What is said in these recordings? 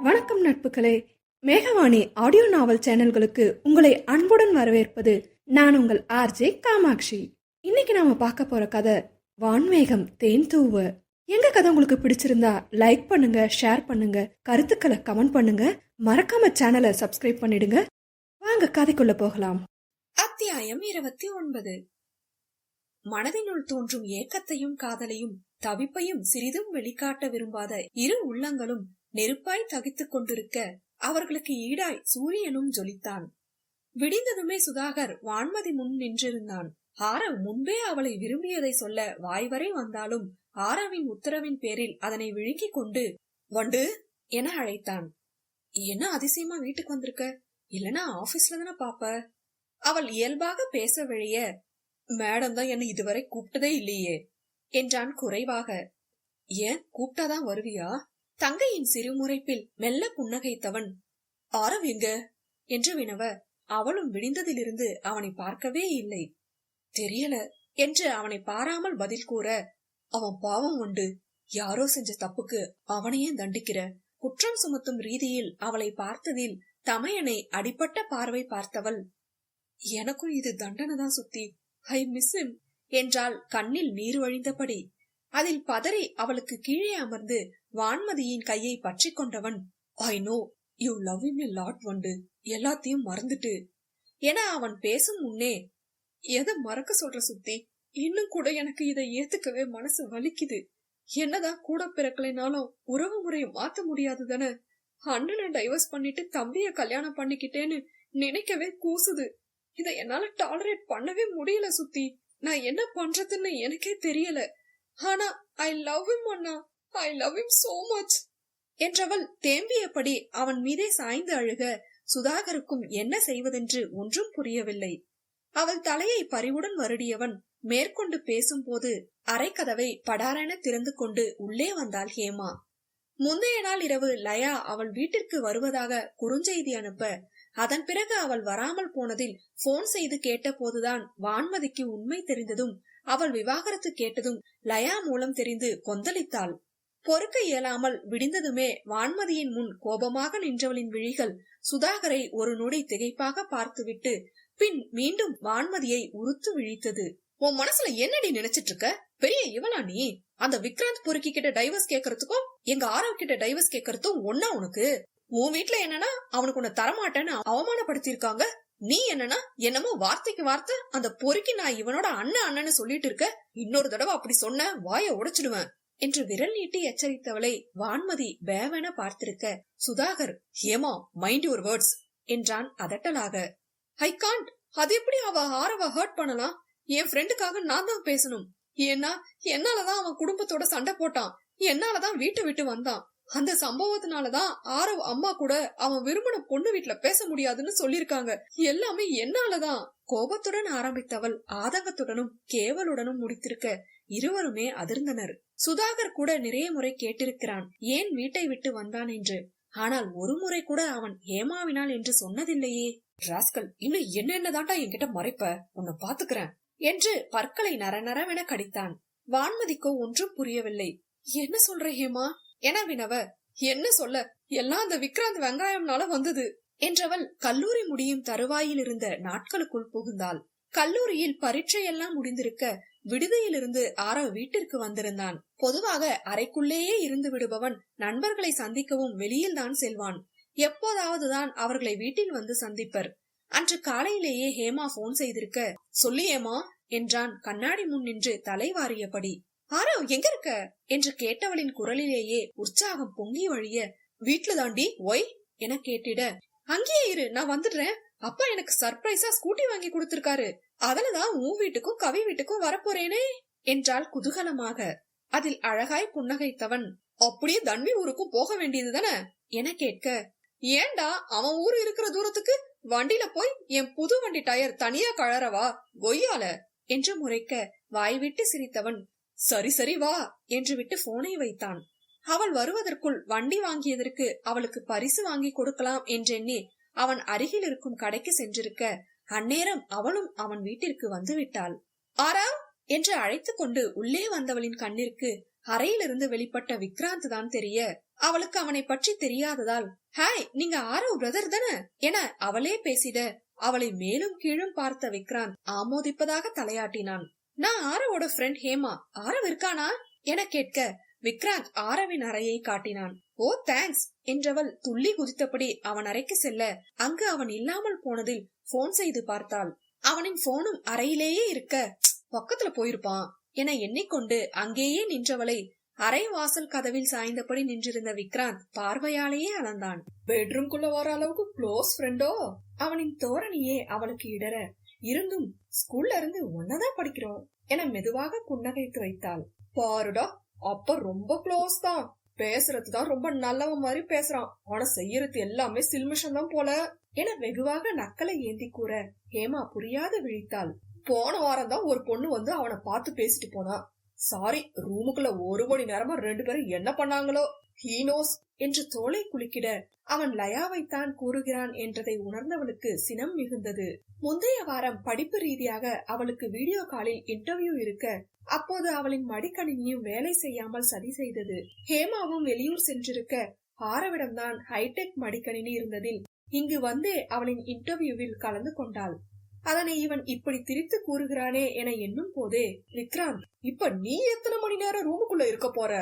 வணக்கம் நட்புகளே, மேகவாணி ஆடியோ நாவல் சேனல்களுக்கு உங்களை அன்புடன் வரவேற்பது நான் உங்கள் ஆர்ஜே காமாட்சி. இன்னைக்கு நாம பார்க்க போற கதை வான்மேகம் தேன் தூவ. எங்க கதை உங்களுக்கு பிடிச்சிருந்தா லைக் பண்ணுங்க, ஷேர் பண்ணுங்க, கருத்துக்களை கமெண்ட் பண்ணுங்க, மறக்காம சேனலை சப்ஸ்கிரைப் பண்ணிடுங்க. வாங்க கதைக்குள்ள போகலாம். அத்தியாயம் 29. மனதினுள் தோன்றும் ஏக்கத்தையும் காதலையும் தவிப்பையும் சிறிதும் வெளிக்காட்ட விரும்பாத இரு உள்ளங்களும் நெருப்பாய் தகித்துக் கொண்டிருக்க அவர்களுக்கு ஈடாய் சூரியனும் ஜொலித்தான். விடிந்ததுமே சுதாகர் வான்மதி முன் நின்றிருந்தான். ஆரவ் முன்பே அவளை விரும்பியதை சொல்ல வாய்வரை வந்தாலும் ஆரவின் உத்தரவின் பேரில் அதனை விழுங்கிக் கொண்டு வண்டு என அழைத்தான். என்ன அதிசயமா வீட்டுக்கு வந்திருக்க? இல்லனா ஆபீஸ்ல தானே பாப்ப? அவள் இயல்பாக பேச வழிய, மேடம் தான் என்ன இதுவரை கூப்பிட்டதே இல்லையே என்றான் குறைவாக. ஏன் கூப்பிட்டாதான் வருவியா? தங்கையின் சிறுமுறைப்பில் மெல்ல புன்னகைத்தவன் ஆரவ் எங்க என்று வினவ, அவளும் விடிந்ததிலிருந்து அவனை பார்க்கவே இல்லை. தெரியல என்று அவனை பாராமல் பதில் கூற, அவன் பாவம் உண்டு, யாரோ செஞ்ச தப்புக்கு அவனையே தண்டிக்கிற. குற்றம் சுமத்தும் ரீதியில் அவளை பார்த்ததில் தமையனை அடிப்பட்ட பார்வை பார்த்தவள், எனக்கும் இது தண்டனை தான் சுத்தி, ஐ மிஸ் ஹிம் என்றால் கண்ணில் நீர் வழிந்தபடி. அதில் பதறி அவளுக்கு கீழே அமர்ந்து வான்மதியின் கையை பற்றி கொண்டவன், I know you love him a lot வண்டு, எல்லாத்தையும் மறந்துட்டு என அவன் பேசும் முன்னே, எதை மறக்க சொல்ற சுத்தி, இன்னும் கூட எனக்கு இதை ஏத்துக்கவே மனசு வலிக்குது. என்னதான் கூட பிறக்கலைனாலும் உறவு முறையை மாத்த முடியாது தானே. அண்ணனை டைவர்ஸ் பண்ணிட்டு தம்பிய கல்யாணம் பண்ணிக்கிட்டேன்னு நினைக்கவே கூசுது. இதை என்னால டாலரேட் பண்ணவே முடியல சுத்தி. நான் என்ன பண்றதுன்னு எனக்கே தெரியல. ஆனா I love him Anna, I love him so much என்றவள் தேம்பியபடி அவன் மீதே சாய்ந்து அழுக சுதாகருக்கும் என்ன செய்வதென்று ஒன்றும் புரியவில்லை. அவள் தலையை பறிவுடன் வருடியவன் மேற்கொண்டு பேசும்போது அரைக்கதவை படாரென திறந்து கொண்டு உள்ளே வந்தாள் ஹேமா. முந்தைய நாள் இரவு லயா அவள் வீட்டிற்கு வருவதாக குறுஞ்செய்தி அனுப்ப, அதன் பிறகு அவள் வராமல் போனதில் போன் செய்து கேட்ட போதுதான் வான்மதிக்கு உண்மை தெரிந்ததும் அவள் விவாகரத்து கேட்டதும் லயா மூலம் தெரிந்து கொந்தளித்தாள். பொறுக்க இயலாமல் விடிந்ததுமே வான்மதியின் முன் கோபமாக நின்றவளின் விழிகள் சுதாகரை ஒரு நொடி திகைப்பாக பார்த்துவிட்டு பின் மீண்டும் வான்மதியை உறுத்து விழித்தது. உன் மனசுல என்னடி நினைச்சிட்டு இருக்க? பெரிய இவளா நீ? அந்த விக்ராந்த் பொறுக்கி கிட்ட டைவர்ஸ் கேக்குறதுக்கும் எங்க ஆரவ் கிட்ட டைவர்ஸ் கேக்குறதும் ஒன்னா உனக்கு? உன் வீட்டுல என்னன்னா அவனுக்கு உன்னை தரமாட்டேன்னு அவமானப்படுத்திருக்காங்க. நீ என்னன்னா என்னமோ வார்த்தைக்கு வார்த்தை அந்த பொறுக்கி நான் இவனோட அண்ணன்னு சொல்லிட்டு இருக்க. இன்னொரு தடவை அப்படி சொன்ன வாய உடைச்சிடுவேன் என்று விரல் நீட்டி எச்சரித்தவளை வான்மதி பேவென பார்த்திருக்க, Sudhakar Hema mind your words என்றான் அதட்டலாக. I can't. அது எப்படி அவ ஆரவ ஹர்ட் பண்ணலாம்? என் ஃப்ரெண்டுக்காக நான் தான் பேசணும். ஏன்னா என்னாலதான் அவன் குடும்பத்தோட சண்டை போட்டான், என்னாலதான் வீட்டை விட்டு வந்தான். அந்த சம்பவத்தினாலதான் ஆரவ் அம்மா கூட அவன் விரும்பின பொண்ணு வீட்டுல பேச முடியாதுன்னு சொல்லிருக்காங்க. எல்லாமே என்னாலதான். கோபத்துடன் ஆரம்பித்தவள் ஆதங்கத்துடனும் கேவலுடனும் முடித்திருக்க இருவருமே அதிர்ந்தனர். சுதாகர் கூட நிறைய முறை கேட்டிருக்கிறான் ஏன் வீட்டை விட்டு வந்தான் என்று. ஆனால் ஒரு முறை கூட அவன் ஹேமாவினால் என்று சொன்னதில்லையே. ராஸ்கல், இன்னும் என்னதான்டா என்கிட்ட மறைப்ப, உன்னை பாத்துக்கிறேன் என்று பற்களை நரநரவென கடித்தான். வான்மதிக்கோ ஒன்றும் புரியவில்லை. என்ன சொல்ற ஹேமா என வினவ, என்ன சொல்ல, எல்லாம் அந்த விக்ராந்த் வெங்காயம்னால வந்தது என்றவள் கல்லூரி முடியும் தருவாயில் இருந்த நாட்களுக்குள் புகுந்தாள். கல்லூரியில் பரீட்சையெல்லாம் முடிந்திருக்க விடுதியிலிருந்து ஆரவ் வீட்டிற்கு வந்திருந்தான். பொதுவாக அறைக்குள்ளேயே இருந்து விடுபவன் நண்பர்களை சந்திக்கவும் வெளியில் தான் செல்வான். எப்போதாவதுதான் அவர்களை வீட்டில் வந்து சந்திப்பர். அன்று காலையிலேயே ஹேமா போன் செய்திருக்க, சொல்லி ஹேமா என்றான் கண்ணாடி முன் நின்று தலைவாரியபடி. ஆரவ் எங்க இருக்க என்று கேட்டவளின் குரலிலேயே உற்சாகம் பொங்கி வழிய, வீட்டுல தாண்டி, ஒய் என கேட்டிட, அங்கேயே இரு நான் வந்துடுறேன், அப்பா எனக்கு சர்ப்ரைஸா ஸ்கூட்டி வாங்கி கொடுத்திருக்காரு, அதுலதான் உன் வீட்டுக்கும் கவி வீட்டுக்கும் வரப்போறேனே என்றாள் குதூகலமாக. அதில் அழகாய் புன்னகைத்தவன், அப்படியே தன்வி ஊருக்கும் போக வேண்டியது தானே என கேட்க, ஏண்டா அவன் ஊரு இருக்கிற தூரத்துக்கு வண்டியில போய் என் புது வண்டி டயர் தனியா கழறவா கொய்யால என்று முறைக்க வாய்விட்டு சிரித்தவன், சரி சரி வா என்று விட்டு போனை வைத்தான். அவள் வருவதற்குள் வண்டி வாங்கியதற்கு அவளுக்கு பரிசு வாங்கி கொடுக்கலாம் என்றெண்ணி அவன் அருகில் இருக்கும் கடைக்கு சென்றிருக்க அந்நேரம் அவளும் அவன் வீட்டிற்கு வந்து விட்டாள். ஆரவ் என்று அழைத்து கொண்டு உள்ளே வந்தவளின் கண்ணிற்கு அறையிலிருந்து வெளிப்பட்ட விக்ராந்த் தான் தெரிய அவளுக்கு அவனை பற்றி தெரியாததால், ஹாய், நீங்க ஆரவ் பிரதர் தானே என அவளே பேசிட அவளை மேலும் கீழும் பார்த்த விக்ராந்த் ஆமோதிப்பதாக தலையாட்டினான். நான் ஆரவோட ஃப்ரெண்ட் ஹேமா, ஆரவ் இருக்கானா என கேட்க விக்ராந்த் ஆரவின் அறையை காட்டினான். ஓ தேங்க்ஸ் என்றவள் துள்ளி குதித்தபடி அவன் அறைக்கு செல்ல அங்கு அவன் இல்லாமல் போனதில் போன் செய்து பார்த்தாள். அவனின் போனும் அறையிலேயே இருக்க பக்கத்துல போயிருப்பான் என எண்ணிக்கொண்டு அங்கேயே நின்றவளை அரை வாசல் கதவில் சாய்ந்தபடி நின்றிருந்த விக்ராந்த் பார்வையாலேயே அளந்தான். பெட்ரூம்குள்ள வர அளவுக்கு க்ளோஸ் ஃப்ரெண்டோ? அவனின் தோரணியே அவளுக்கு இடர, இருந்தும் ஸ்கூல்ல இருந்து ஒன்னதான் படிக்கிறோம் என மெதுவாக புன்னகைத்து வைத்தாள். பாருடா, அப்ப ரொம்ப க்ளோஸ் தான். பேசுறதுதான் ரொம்ப நல்லவன் மாதிரி பேசுறான், ஆனா செய்யறது எல்லாமே சில்மிஷம் தான் போல என வெகுவாக நக்கலை ஏந்தி கூற ஹேமா புரியாத விழித்தாள். போன வாரம் தான் ஒரு பொண்ணு வந்து அவனை பார்த்து பேசிட்டு போனா. சாரி, ரூமுக்குள்ள 1 மணி நேரமா 2 பேரும் என்ன பண்ணாங்களோ, ஹீனோஸ் என்று தோளை குலுக்கிட அவன் லயாவைத்தான் கூறுகிறான் என்றதை உணர்ந்தவளுக்கு சினம் மிகுந்தது. முந்தைய வாரம் படிப்பு ரீதியாக அவளுக்கு வீடியோ காலில் இன்டர்வியூ இருக்க அப்போது அவளின் மடிக்கணினியும் வேலை செய்யாமல் சதி செய்தது. ஹேமாவும் வெளியூர் சென்றிருக்க ஆரவிடம்தான் ஹைடெக் மடிக்கணினி இருந்ததில் இங்கு வந்து அவளின் இன்டர்வியூவில் கலந்து கொண்டாள். அதனை இவன் இப்படி திரித்து கூறுகிறானே என எண்ணும் போதே விக்ராந்த், இப்ப நீ எத்தனை மணி நேரம் ரூமுக்குள்ள இருக்க போற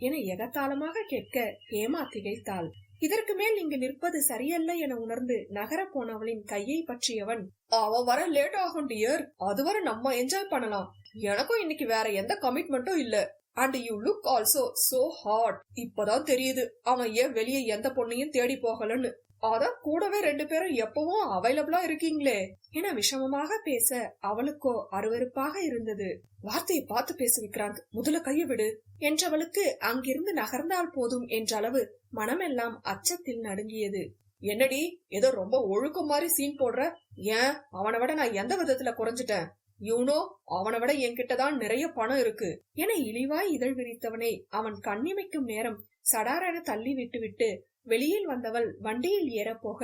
என எகத்தாளமாக கேட்க ஹேமா திகைத்தாள். இதற்கு மேல் இங்கு நிற்பது சரியல்ல என உணர்ந்து நகர போனவளின் கையை பற்றியவன், அவ வர லேட் ஆகும் டியர், அதுவரை நம்ம என்ஜாய் பண்ணலாம். எனக்கும் இன்னைக்கு வேற எந்த கமிட்மெண்ட்டும் இல்ல. And you look also so hot. இப்பதான் தெரியுது அவன் ஏன் வெளியே எந்த பொண்ணையும் தேடி போகலன்னு. அதான் கூடவே 2 பேரும் எப்பவும் அவைலபிளா இருக்கீங்களே என விஷமமாக பேச அவளுக்கோ அருவருப்பாக இருந்தது. வார்த்தையை பார்த்து பேச விக்ராந்த், முதல்ல கைய விடு என்றவளுக்கு அங்கிருந்து நகர்ந்தால் போதும் என்ற அளவு மனமெல்லாம் அச்சத்தில் நடுங்கியது. என்னடி ஏதோ ரொம்ப ஒழுக்கம் மாதிரி சீன் போடுற? ஏன் அவனை விட நான் எந்த விதத்துல குறைஞ்சிட்டேன்? யூனோ, அவனை விட என்கிட்டதான் நிறைய பணம் இருக்கு என இழிவாய் இதழ் விரித்தவனை அவன் கண்ணிமைக்கும் நேரம் சடாரென தள்ளி விட்டு வெளியில் வந்தவள் வண்டியில் ஏற போக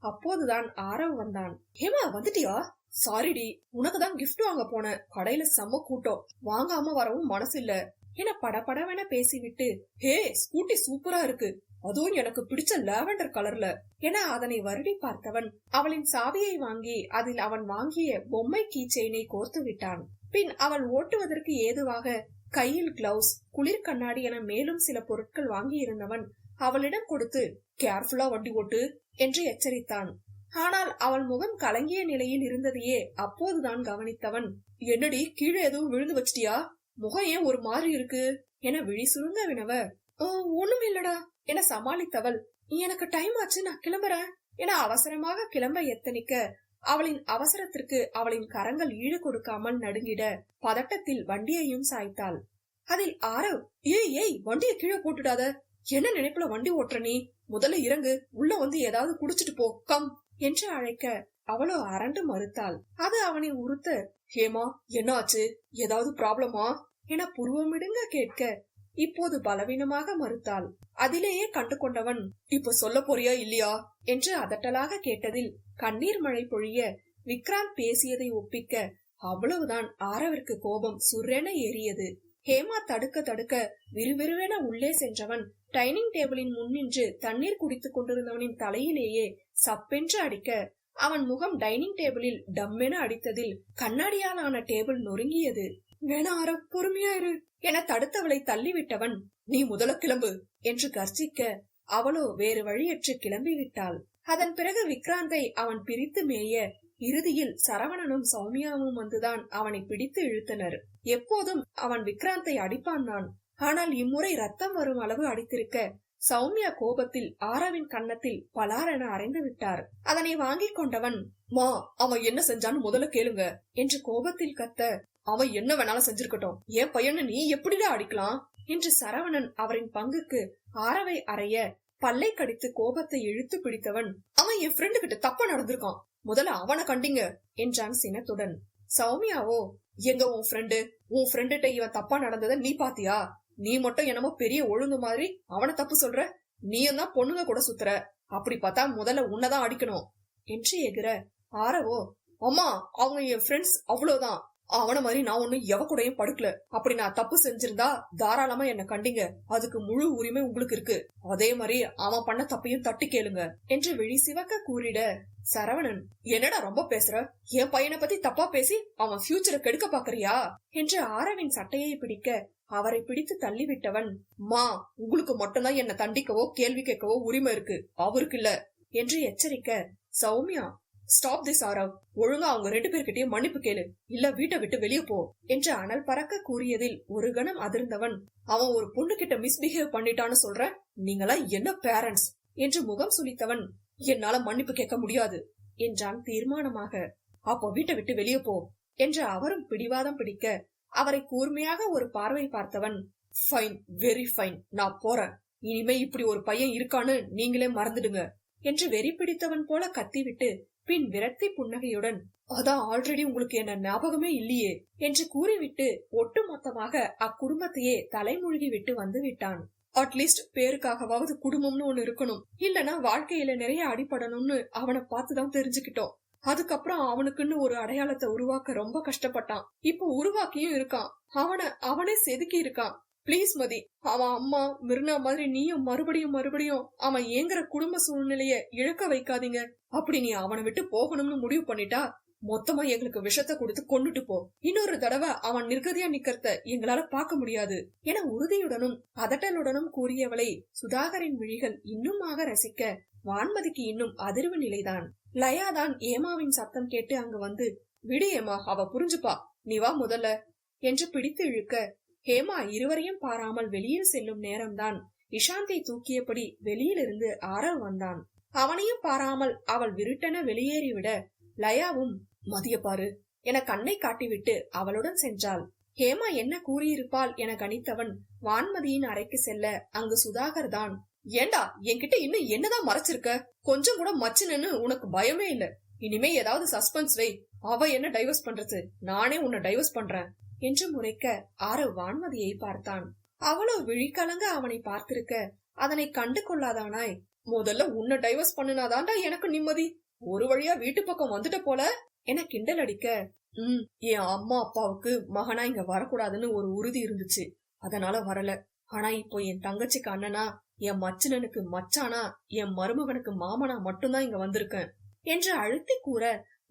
அப்போதுதான் ஆரவ் வந்தான். ஹேமா, வந்துட்டியா? சாரிடி, உனக்குதான் கிஃப்ட் வாங்க போன, கடையில செம்ம கூட்டம், வாங்காம வரவும் மனசு இல்ல என படபடவென பேசிவிட்டு, ஹே, ஸ்கூட்டி சூப்பரா இருக்கு, அதுவும் எனக்கு பிடிச்ச லாவெண்டர் கலர்ல என அதனை வருடி பார்த்தவன் அவளின் சாவியை வாங்கி அதில் அவன் வாங்கிய பொம்மை கீ செயினை கோர்த்து விட்டான். பின் அவள் ஓட்டுவதற்கு ஏதுவாக கையில் கிளவுஸ், குளிர் கண்ணாடி என மேலும் சில பொருட்கள் வாங்கி இருந்தவன் அவளிடம் கொடுத்து, கேர்ஃபுல்லா வண்டி ஓட்டு என்று எச்சரித்தான். ஆனால் அவள் முகம் கலங்கிய நிலையில் இருந்ததையே அப்போதுதான் கவனித்தவன், என்னடி கீழே எதுவும் விழுந்து வச்சிட்டியா? முகம் ஏன் ஒரு மாதிரி இருக்கு என விழி சுருங்க வினவ, ஒண்ணும் இல்லடா என சமாளித்தவள், எனக்கு டைம் ஆச்சு, நான் கிளம்புறேன் என அவசரமாக கிளம்ப எத்தனிக்க அவளின் அவசரத்திற்கு அவளின் கரங்கள் ஈடு கொடுக்காமல் நடுங்கிட பதட்டத்தில் வண்டியையும் சாய்த்தாள். அதில் ஆரவ், ஏய் வண்டியை கீழே போட்டுடாத, என்ன நினைப்புல வண்டி ஓட்டுற நீ? முதல்ல இறங்கு, உள்ள வந்து ஏதாவது குடிச்சிட்டு போ, கம் என்று அழைக்க அவளோ அரண்டு மறுத்தாள். அது அவனை உறுத்த, ஹேமா என்ன ஆச்சு, ஏதாவது ப்ராப்ளமா என புருவமிடுங்க கேட்க இப்போது பலவீனமாக மறுத்தாள். அதிலேயே கண்டு கொண்டவன், இப்ப சொல்ல போறியா இல்லையா என்று அதட்டலாக கேட்டதில் கண்ணீர் மழை பொழிய விக்ராந்த் பேசியதை ஒப்பிக்க அவ்வளவுதான் ஆரவிற்கு கோபம் சுரென ஏறியது. ஹேமா தடுக்க விறுவிறுவென உள்ளே சென்றவன் டைனிங் டேபிளின் முன்னின்று தண்ணீர் குடித்துக் கொண்டிருந்தவனின் தலையிலேயே சப்பென்று அடிக்க அவன் முகம் டைனிங் டேபிளில் டம்மென அடித்ததில் கண்ணாடியால் ஆன டேபிள் நொறுங்கியது. வேணா ஆரவ், பொறுமையா இரு என தடுத்தவளை தள்ளிவிட்டவன், நீ முதல கிளம்பு என்று கர்ஜிக்க அவளோ வேறு வழியற்று கிளம்பிவிட்டாள். அதன் பிறகு விக்ராந்தை அவன் பிரித்து மேய இறுதியில் சரவணனும் சௌமியாவும் வந்துதான் அவனை பிடித்து இழுத்தனர். எப்போதும் அவன் விக்ராந்தை அடிப்பான் தான், ஆனால் இம்முறை ரத்தம் வரும் அளவு அடித்திருக்க சௌமியா கோபத்தில் ஆரவின் கன்னத்தில் பலாரென அரைந்து விட்டார். அதனை வாங்கிக் கொண்டவன், மா, அவன் என்ன செஞ்சான்னு முதல்ல கேளுங்க என்று கோபத்தில் கத்த, அவன் என்ன வேணாலும் செஞ்சிருக்கட்டும், என் பையனை நீ எப்படிடா அடிக்கலாம் என்று சரவணன் அவரின் பங்குக்கு ஆரவை அறைய பல்லை கடித்து கோபத்தை இழுத்து பிடித்தவன், அவன் என் ஃப்ரெண்டு கிட்ட தப்பா நடந்திருக்கான், முதல்ல அவனை கண்டிங்க என்றான் சினத்துடன். சௌமியாவோ, எங்க உன் ஃப்ரெண்டுட்ட இவன் தப்பா நடந்தத நீ பாத்தியா? நீ மட்டும் என்னமோ பெரிய ஒழுங்கு மாதிரி அவனை தப்பு சொல்ற, நீயும் தான் பொண்ணுங்க கூட சுத்துற, அப்படி பார்த்தா முதல்ல உன்னதான் அடிக்கணும் என்று எகிற ஆரவோ, அம்மா அவங்க என் ஃப்ரெண்ட்ஸ், அவ்வளவுதான், அவன மாதிரி நான் ஒண்ணும் எவ கூடயும் படுக்கல. அப்படி நான் தப்பு செஞ்சிருந்தா தாராளமா என்ன கண்டிங்க, அதுக்கு முழு உரிமை உங்களுக்கு இருக்கு. அதே மாதிரி அவன் பண்ண தப்பையும் தட்டி கேளுங்க என்று விழி சிவக்க கூறிட, சரவணன், என்னடா ரொம்ப பேசுற, என் பையனை பத்தி தப்பா பேசி அவன் ஃபியூச்சரை கெடுக்க பாக்குறியா என்று ஆரவின் சட்டையை பிடிக்க அவரை பிடித்து தள்ளிவிட்டவன், மா உங்களுக்கு மட்டும்தான் என்ன தண்டிக்கவோ கேள்வி கேட்கவோ உரிமை இருக்கு, அவருக்கு இல்ல என்று எச்சரிக்க, சௌமியா ஸ்டாப் திஸ் ஆரவ், ஒழுங்கா அவங்க 2 பேர்கிட்டயும் மன்னிப்பு கேளு, இல்ல வீட்டை விட்டு வெளியே போ என்று அனல் பறக்க கூறியதில் ஒரு கணம் அதிர்ந்தவன், அவன் ஒரு பொண்ணு கிட்ட மிஸ்பிஹேவ் பண்ணிட்டான்னு சொல்ற, நீங்களா என்ன பேரண்ட்ஸ் என்று முகம் சுளித்தவன், என்னால மன்னிப்பு கேட்க முடியாது என்றான் தீர்மானமாக. அப்போ வீட்டை விட்டு வெளியே போ என்று அவரும் பிடிவாதம் பிடிக்க அவரை கூர்மையாக ஒரு பார்வை பார்த்தவன், ஃபைன், வெரி ஃபைன், நான் போறேன், இனிமே இப்படி ஒரு பையன் இருக்கான்னு நீங்களே மறந்துடுங்க என்று வெறி பிடித்தவன் போல கத்திவிட்டு பின் விரக்தி புன்னகையுடன், அதான் ஆல்ரெடி உங்களுக்கு என்ன ஞாபகமே இல்லையே என்று கூறிவிட்டு ஒட்டு மொத்தமாக அக்குடும்பத்தையே தலைமூழ்கி விட்டு வந்து விட்டான். அட்லீஸ்ட் பேருக்காகவாவது குடும்பம்னு ஒண்ணு இருக்கணும், இல்லனா வாழ்க்கையில நிறைய அடிபடணும்னு அவனை பார்த்துதான் தெரிஞ்சுக்கிட்டோம். அதுக்கப்புறம் அவனுக்குன்னு ஒரு அடையாளத்தை உருவாக்க ரொம்ப கஷ்டப்பட்டான். இப்ப உருவாக்கியும் இருக்கான். அவனே செதுக்கி இருக்கான். பிளீஸ் மதி, அவன் அம்மா மிர்னா மாதிரி நீயும் மறுபடியும் அவன் ஏங்குற குடும்ப சூழ்நிலைய இழக்க வைக்காதீங்க. அப்படி நீ அவனை விட்டு போகணும்னு முடிவு பண்ணிட்டா மொத்தமா எங்களுக்கு விஷத்தை கொடுத்து கொண்டுட்டு போ. இன்னொரு தடவை அவன் நிர்கதியா நிக்கிறத எங்களால பார்க்க முடியாது என உறுதியுடனும் அதட்டலுடனும் கூறியவளை சுதாகரின் விழிகள் இன்னுமாக ரசிக்க வான்மதிக்கு இன்னும் அதிர்வு நிலைதான். லயாதான் ஏமாவின் சத்தம் கேட்டு அங்கு வந்து, விடு ஏமா, அவ புரிஞ்சுப்பா, நீ வா முதல்ல என்று பிடித்து இழுக்க, ஹேமா இருவரையும் பாராமல் வெளியில் செல்லும் நேரம்தான் இஷாந்தை தூக்கியபடி வெளியிலிருந்து ஆரவ் வந்தான். அவனையும் பாராமல் அவள் விருட்டென வெளியேறிவிட லயாவும் மதிய பாரு என கண்ணை காட்டிவிட்டு அவளுடன் சென்றாள். ஹேமா என்ன கூறியிருப்பாள் என கணித்தவன் வான்மதியின் அறைக்கு செல்ல அங்கு சுதாகர் தான், ஏண்டா என்கிட்ட இன்னும் என்னதான் மறைச்சிருக்க, கொஞ்சம் கூட மச்சினன்னு உனக்கு பயமே இல்ல, இனிமே ஏதாவது சஸ்பென்ஸ் வை, அவ என்ன டைவர்ஸ் பண்றது, நானே உன்னை டைவர்ஸ் பண்றேன் என்று முறைக்க ஆரவ் வான்மதியை பார்த்தான். அவளோ விழிக்கலங்க அவனை பார்த்திருக்க அதனை கண்டு கொள்ளாதானாய், முதல்ல உன்னை டைவர்ஸ் பண்ணுனாதான்டா எனக்கு நிம்மதி, ஒரு வழியா வீட்டு பக்கம் வந்துட்ட போல என கிண்டல் அடிக்க, என் அம்மா அப்பாவுக்கு மகனா இங்க வரக்கூடாதுன்னு ஒரு உறுதி இருந்துச்சு, அதனால வரல. ஆனா இப்போ என் தங்கச்சிக்கு அண்ணனா, என் மச்சினனுக்கு மச்சானா, என் மருமகனுக்கு மாமனா மட்டும்தான் இங்க வந்திருக்கேன் என்று அழுத்தி கூற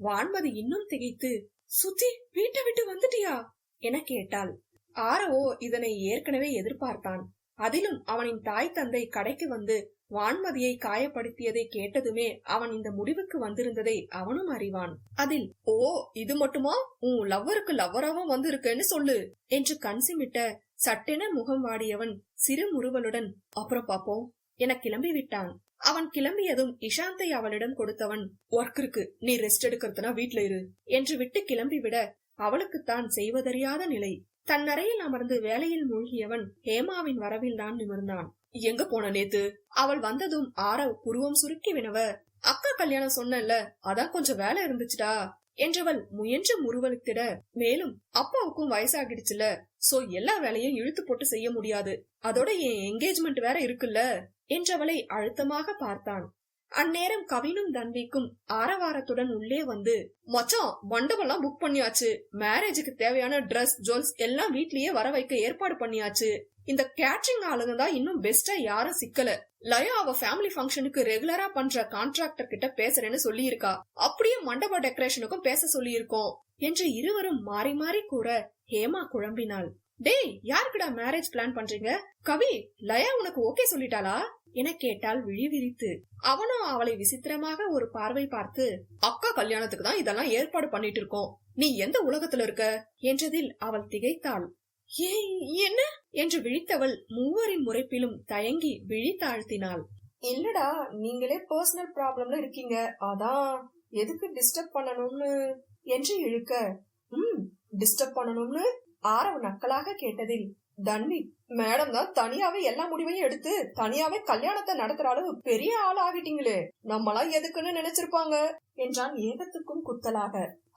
வான்மதி இன்னும் திகைத்து, சுத்தி வீட்டை விட்டு வந்துட்டியா என கேட்டாள். ஆரவோ இதனை ஏற்கனவே எதிர்பார்த்தான். அதிலும் அவனின் தாய் தந்தை கடைக்கு வந்து வான்மதியை காயப்படுத்தியதை கேட்டதுமே அவன் இந்த முடிவுக்கு வந்திருந்ததை அவனும் அறிவான். அதில், ஓ இது மட்டுமா, உன் லவ்வருக்கு லவ்வராவும் வந்து இருக்கேன்னு சொல்லு என்று கண் சிமிட்ட சட்டென முகம் வாடியவன் சிறு முறுவலுடன், அப்புறம் பாப்போம் என கிளம்பி விட்டான். அவன் கிளம்பியதும் இஷாந்தை அவளிடம் கொடுத்தவன், ஒர்க் இருக்கு, நீ ரெஸ்ட் எடுக்கிறதுனா வீட்ல இரு என்று விட்டு கிளம்பிவிட அவளுக்குத்தான் செய்வதறியாத நிலை. தன் அறையில் அமர்ந்து வேலையில் மூழ்கியவன் ஹேமாவின் வரவில் தான் நிமிர்ந்தான். எங்க போன நேத்து? அவள் வந்ததும் ஆரவ் புருவம் சுருக்கி வினவ, அக்கா கல்யாணம் சொன்னல, அதான் கொஞ்சம் வேலை இருந்துச்சுடா என்றவள் முயன்று முறுவலுத்திட, மேலும் அப்பாவுக்கும் வயசாகிடுச்சுல, சோ எல்லா வேலையும் இழுத்து போட்டு செய்ய முடியாது, அதோட என் என்கேஜ்மெண்ட் வேற இருக்குல்ல என்றவளை அழுத்தமாக பார்த்தான். அந்நேரம் கவினும் தன்விக்கும் ஆரவாரத்துடன் உள்ளே வந்து, மச்சான் மண்டபம்லாம் புக் பண்ணியாச்சு, மேரேஜுக்கு தேவையான ட்ரெஸ் ஜுவல்ஸ் எல்லாம் வீட்லயே வர வைக்க ஏற்பாடு பண்ணியாச்சு, இந்த கேட்டரிங் ஆளுங்க தான் இன்னும் பெஸ்டா யாரும் சிக்கல, லயா அவ ஃபேமிலி ஃபங்க்ஷனுக்கு ரெகுலரா பண்ற கான்ட்ராக்டர் கிட்ட பேசுறேன்னு சொல்லி இருக்கா, அப்படியே மண்டப டெக்கரேஷனுக்கும் பேச சொல்லி இருக்கோம் என்று இருவரும் மாறி மாறி கூற ஹேமா குழம்பினாள். டேய், யாருக்குடா மேரேஜ் பிளான் பண்றீங்க? கவி, லயா உனக்கு ஓகே சொல்லிட்டாளா என கேட்டாள் விழி விரித்து. அவனும் அவளை விசித்திரமாக ஒரு பார்வை பார்த்து, அக்கா கல்யாணத்துக்கு தான் இதெல்லாம் ஏற்பாடு பண்ணிட்டு இருக்கோம், நீ எந்த உலகத்துல இருக்க என்றதில் அவள் திகைத்தாள். என்ன என்று விழித்தவள் மூவரின் முறைப்பிலும் தயங்கி விழி தாழ்த்தினாள். இல்லடா, நீங்களே பர்சனல் ப்ராப்ளம்ல இருக்கீங்க, அதான் எதுக்கு டிஸ்டர்ப் பண்ணணும்னு என்று இழுக்க, டிஸ்டர்ப் பண்ணணும்னு ஆரவ் நக்கலாக கேட்டதில் தன்வி, மேடம் தான் தனியாவே எல்லா முடிவையும் எடுத்து தனியாவே கல்யாணத்தை நடத்துற அளவு பெரிய ஆள் ஆகிட்டீங்களே, நம்மளாம் எதுக்குன்னு நினைச்சிருப்பாங்க என்றான் ஏகத்துக்கும் குத்தலாக.